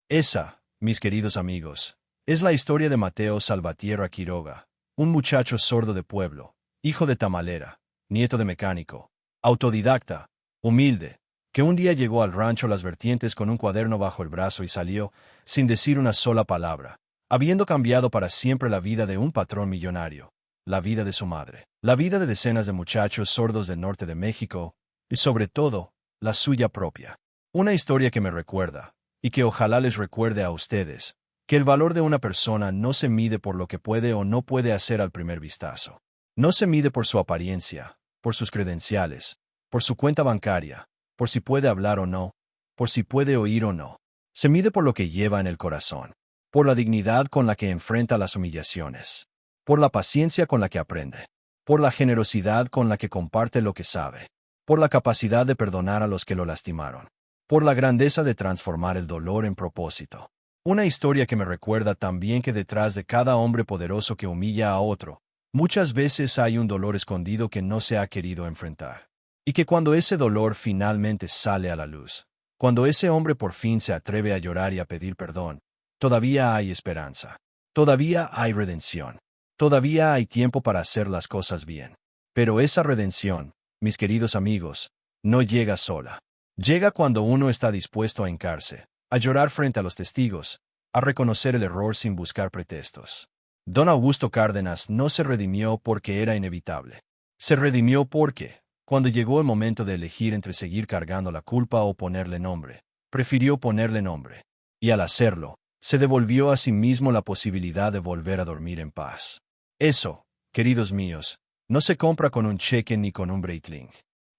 Esa, mis queridos amigos, es la historia de Mateo Salvatierra Quiroga, un muchacho sordo de pueblo, hijo de tamalera, nieto de mecánico, autodidacta, humilde, que un día llegó al rancho Las Vertientes con un cuaderno bajo el brazo y salió, sin decir una sola palabra, habiendo cambiado para siempre la vida de un patrón millonario, la vida de su madre, la vida de decenas de muchachos sordos del norte de México, y sobre todo, la suya propia. Una historia que me recuerda, y que ojalá les recuerde a ustedes, que el valor de una persona no se mide por lo que puede o no puede hacer al primer vistazo. No se mide por su apariencia, por sus credenciales, por su cuenta bancaria, por si puede hablar o no, por si puede oír o no. Se mide por lo que lleva en el corazón, por la dignidad con la que enfrenta las humillaciones, por la paciencia con la que aprende, por la generosidad con la que comparte lo que sabe, por la capacidad de perdonar a los que lo lastimaron, por la grandeza de transformar el dolor en propósito. Una historia que me recuerda también que detrás de cada hombre poderoso que humilla a otro, muchas veces hay un dolor escondido que no se ha querido enfrentar. Y que cuando ese dolor finalmente sale a la luz, cuando ese hombre por fin se atreve a llorar y a pedir perdón, todavía hay esperanza. Todavía hay redención. Todavía hay tiempo para hacer las cosas bien. Pero esa redención, mis queridos amigos, no llega sola. Llega cuando uno está dispuesto a hincarse, a llorar frente a los testigos, a reconocer el error sin buscar pretextos. Don Augusto Cárdenas no se redimió porque era inevitable. Se redimió porque, cuando llegó el momento de elegir entre seguir cargando la culpa o ponerle nombre, prefirió ponerle nombre. Y al hacerlo, se devolvió a sí mismo la posibilidad de volver a dormir en paz. Eso, queridos míos, no se compra con un cheque ni con un Breitling.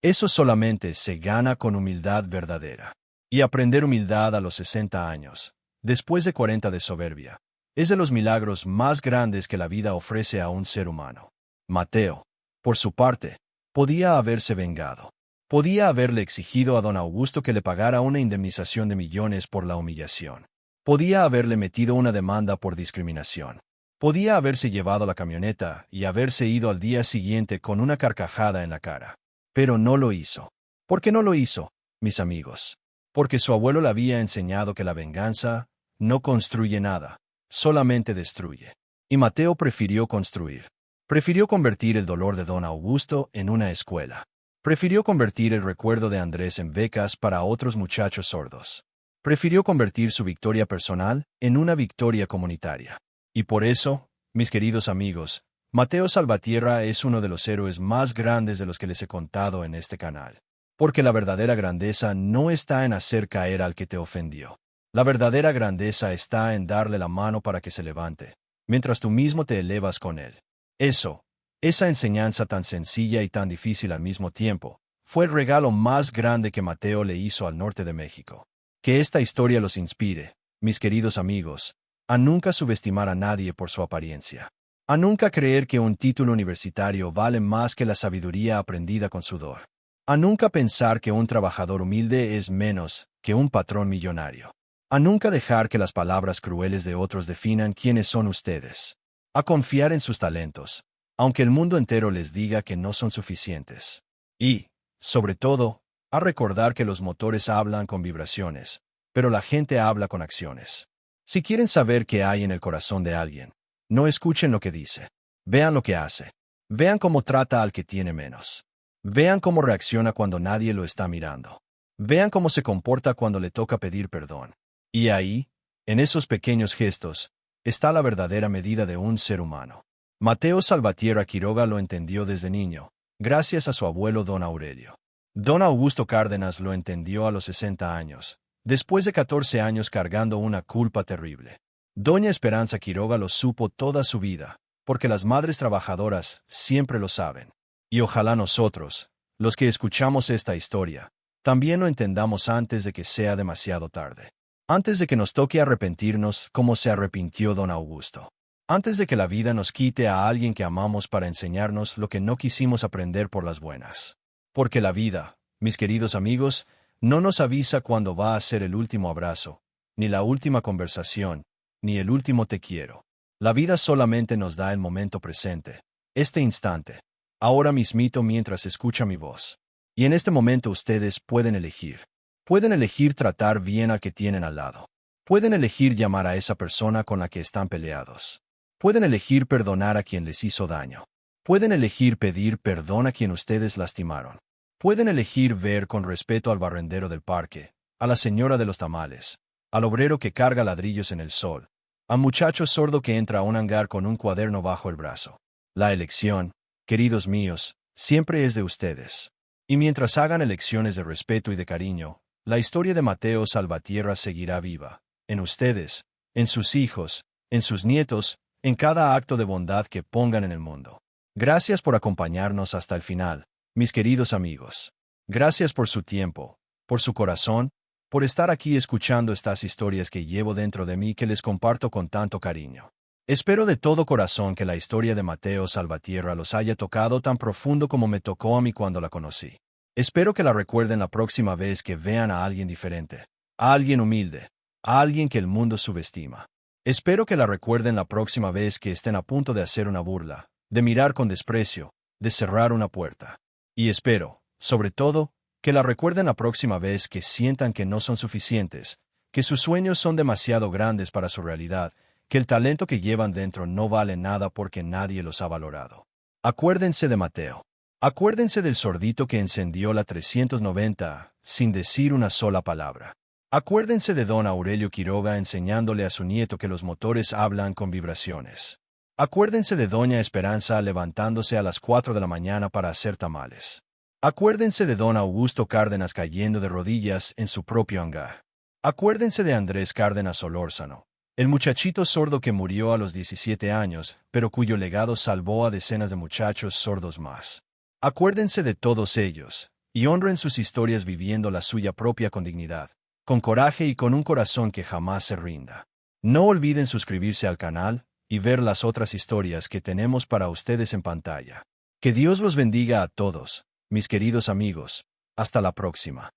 Eso solamente se gana con humildad verdadera. Y aprender humildad a los 60 años, después de 40 de soberbia, es de los milagros más grandes que la vida ofrece a un ser humano. Mateo, por su parte, podía haberse vengado. Podía haberle exigido a don Augusto que le pagara una indemnización de millones por la humillación. Podía haberle metido una demanda por discriminación. Podía haberse llevado la camioneta y haberse ido al día siguiente con una carcajada en la cara. Pero no lo hizo. ¿Por qué no lo hizo, mis amigos? Porque su abuelo le había enseñado que la venganza no construye nada, solamente destruye. Y Mateo prefirió construir. Prefirió convertir el dolor de don Augusto en una escuela. Prefirió convertir el recuerdo de Andrés en becas para otros muchachos sordos. Prefirió convertir su victoria personal en una victoria comunitaria. Y por eso, mis queridos amigos, Mateo Salvatierra es uno de los héroes más grandes de los que les he contado en este canal. Porque la verdadera grandeza no está en hacer caer al que te ofendió. La verdadera grandeza está en darle la mano para que se levante, mientras tú mismo te elevas con él. Esa enseñanza tan sencilla y tan difícil al mismo tiempo, fue el regalo más grande que Mateo le hizo al norte de México. Que esta historia los inspire, mis queridos amigos, a nunca subestimar a nadie por su apariencia. A nunca creer que un título universitario vale más que la sabiduría aprendida con sudor. A nunca pensar que un trabajador humilde es menos que un patrón millonario. A nunca dejar que las palabras crueles de otros definan quiénes son ustedes. A confiar en sus talentos, aunque el mundo entero les diga que no son suficientes. Y, sobre todo, a recordar que los motores hablan con vibraciones, pero la gente habla con acciones. Si quieren saber qué hay en el corazón de alguien, no escuchen lo que dice. Vean lo que hace. Vean cómo trata al que tiene menos. Vean cómo reacciona cuando nadie lo está mirando. Vean cómo se comporta cuando le toca pedir perdón. Y ahí, en esos pequeños gestos, está la verdadera medida de un ser humano. Mateo Salvatierra Quiroga lo entendió desde niño, gracias a su abuelo don Aurelio. Don Augusto Cárdenas lo entendió a los 60 años, después de 14 años cargando una culpa terrible. Doña Esperanza Quiroga lo supo toda su vida, porque las madres trabajadoras siempre lo saben. Y ojalá nosotros, los que escuchamos esta historia, también lo entendamos antes de que sea demasiado tarde. Antes de que nos toque arrepentirnos como se arrepintió don Augusto. Antes de que la vida nos quite a alguien que amamos para enseñarnos lo que no quisimos aprender por las buenas. Porque la vida, mis queridos amigos, no nos avisa cuándo va a ser el último abrazo, ni la última conversación, ni el último te quiero. La vida solamente nos da el momento presente, este instante, ahora mismito mientras escucha mi voz. Y en este momento ustedes pueden elegir. Pueden elegir tratar bien al que tienen al lado. Pueden elegir llamar a esa persona con la que están peleados. Pueden elegir perdonar a quien les hizo daño. Pueden elegir pedir perdón a quien ustedes lastimaron. Pueden elegir ver con respeto al barrendero del parque, a la señora de los tamales, al obrero que carga ladrillos en el sol, al muchacho sordo que entra a un hangar con un cuaderno bajo el brazo. La elección, queridos míos, siempre es de ustedes. Y mientras hagan elecciones de respeto y de cariño, la historia de Mateo Salvatierra seguirá viva, en ustedes, en sus hijos, en sus nietos, en cada acto de bondad que pongan en el mundo. Gracias por acompañarnos hasta el final, mis queridos amigos. Gracias por su tiempo, por su corazón, por estar aquí escuchando estas historias que llevo dentro de mí que les comparto con tanto cariño. Espero de todo corazón que la historia de Mateo Salvatierra los haya tocado tan profundo como me tocó a mí cuando la conocí. Espero que la recuerden la próxima vez que vean a alguien diferente, a alguien humilde, a alguien que el mundo subestima. Espero que la recuerden la próxima vez que estén a punto de hacer una burla, de mirar con desprecio, de cerrar una puerta. Y espero, sobre todo, que la recuerden la próxima vez que sientan que no son suficientes, que sus sueños son demasiado grandes para su realidad, que el talento que llevan dentro no vale nada porque nadie los ha valorado. Acuérdense de Mateo. Acuérdense del sordito que encendió la 390, sin decir una sola palabra. Acuérdense de don Aurelio Quiroga enseñándole a su nieto que los motores hablan con vibraciones. Acuérdense de doña Esperanza levantándose a las 4 de la mañana para hacer tamales. Acuérdense de don Augusto Cárdenas cayendo de rodillas en su propio hangar. Acuérdense de Andrés Cárdenas Solórzano, el muchachito sordo que murió a los 17 años, pero cuyo legado salvó a decenas de muchachos sordos más. Acuérdense de todos ellos, y honren sus historias viviendo la suya propia con dignidad, con coraje y con un corazón que jamás se rinda. No olviden suscribirse al canal y ver las otras historias que tenemos para ustedes en pantalla. Que Dios los bendiga a todos, mis queridos amigos. Hasta la próxima.